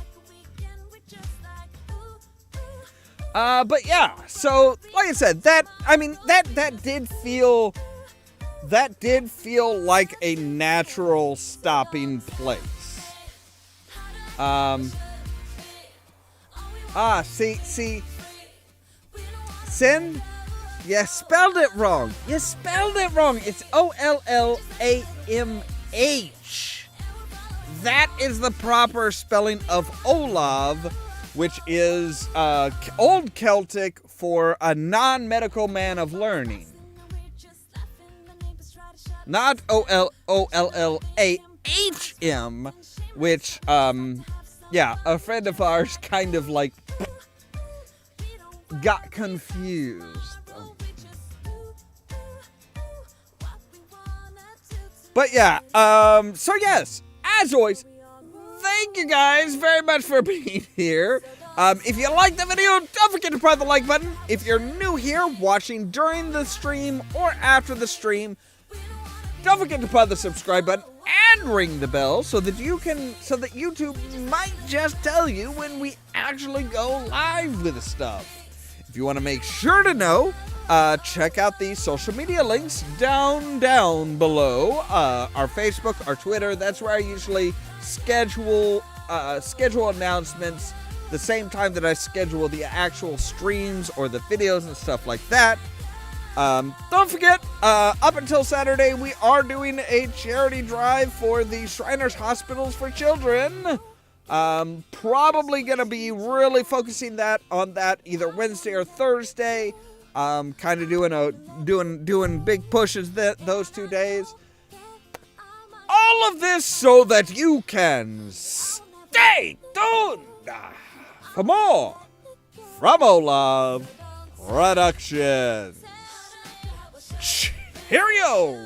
But yeah, so like I said, that did feel like a natural stopping place. See, Sin, you spelled it wrong. It's Ollamh. That is the proper spelling of Ollamh, which is Old Celtic for a non-medical man of learning. Not Ollamh, which, a friend of ours kind of like got confused. But yeah, so yes, as always, thank you guys very much for being here. If you liked the video, don't forget to press the like button. If you're new here, watching during the stream or after the stream, don't forget to press the subscribe button and ring the bell so that YouTube might just tell you when we actually go live with stuff. If you want to make sure to know, check out the social media links down below. Our Facebook, our Twitter, that's where I usually schedule announcements the same time that I schedule the actual streams or the videos and stuff like that. Don't forget, up until Saturday, we are doing a charity drive for the Shriners Hospitals for Children. Probably gonna be really focusing on that either Wednesday or Thursday. Kind of doing big pushes those 2 days. All of this so that you can stay tuned for more from Ollamh Productions. Cheerio!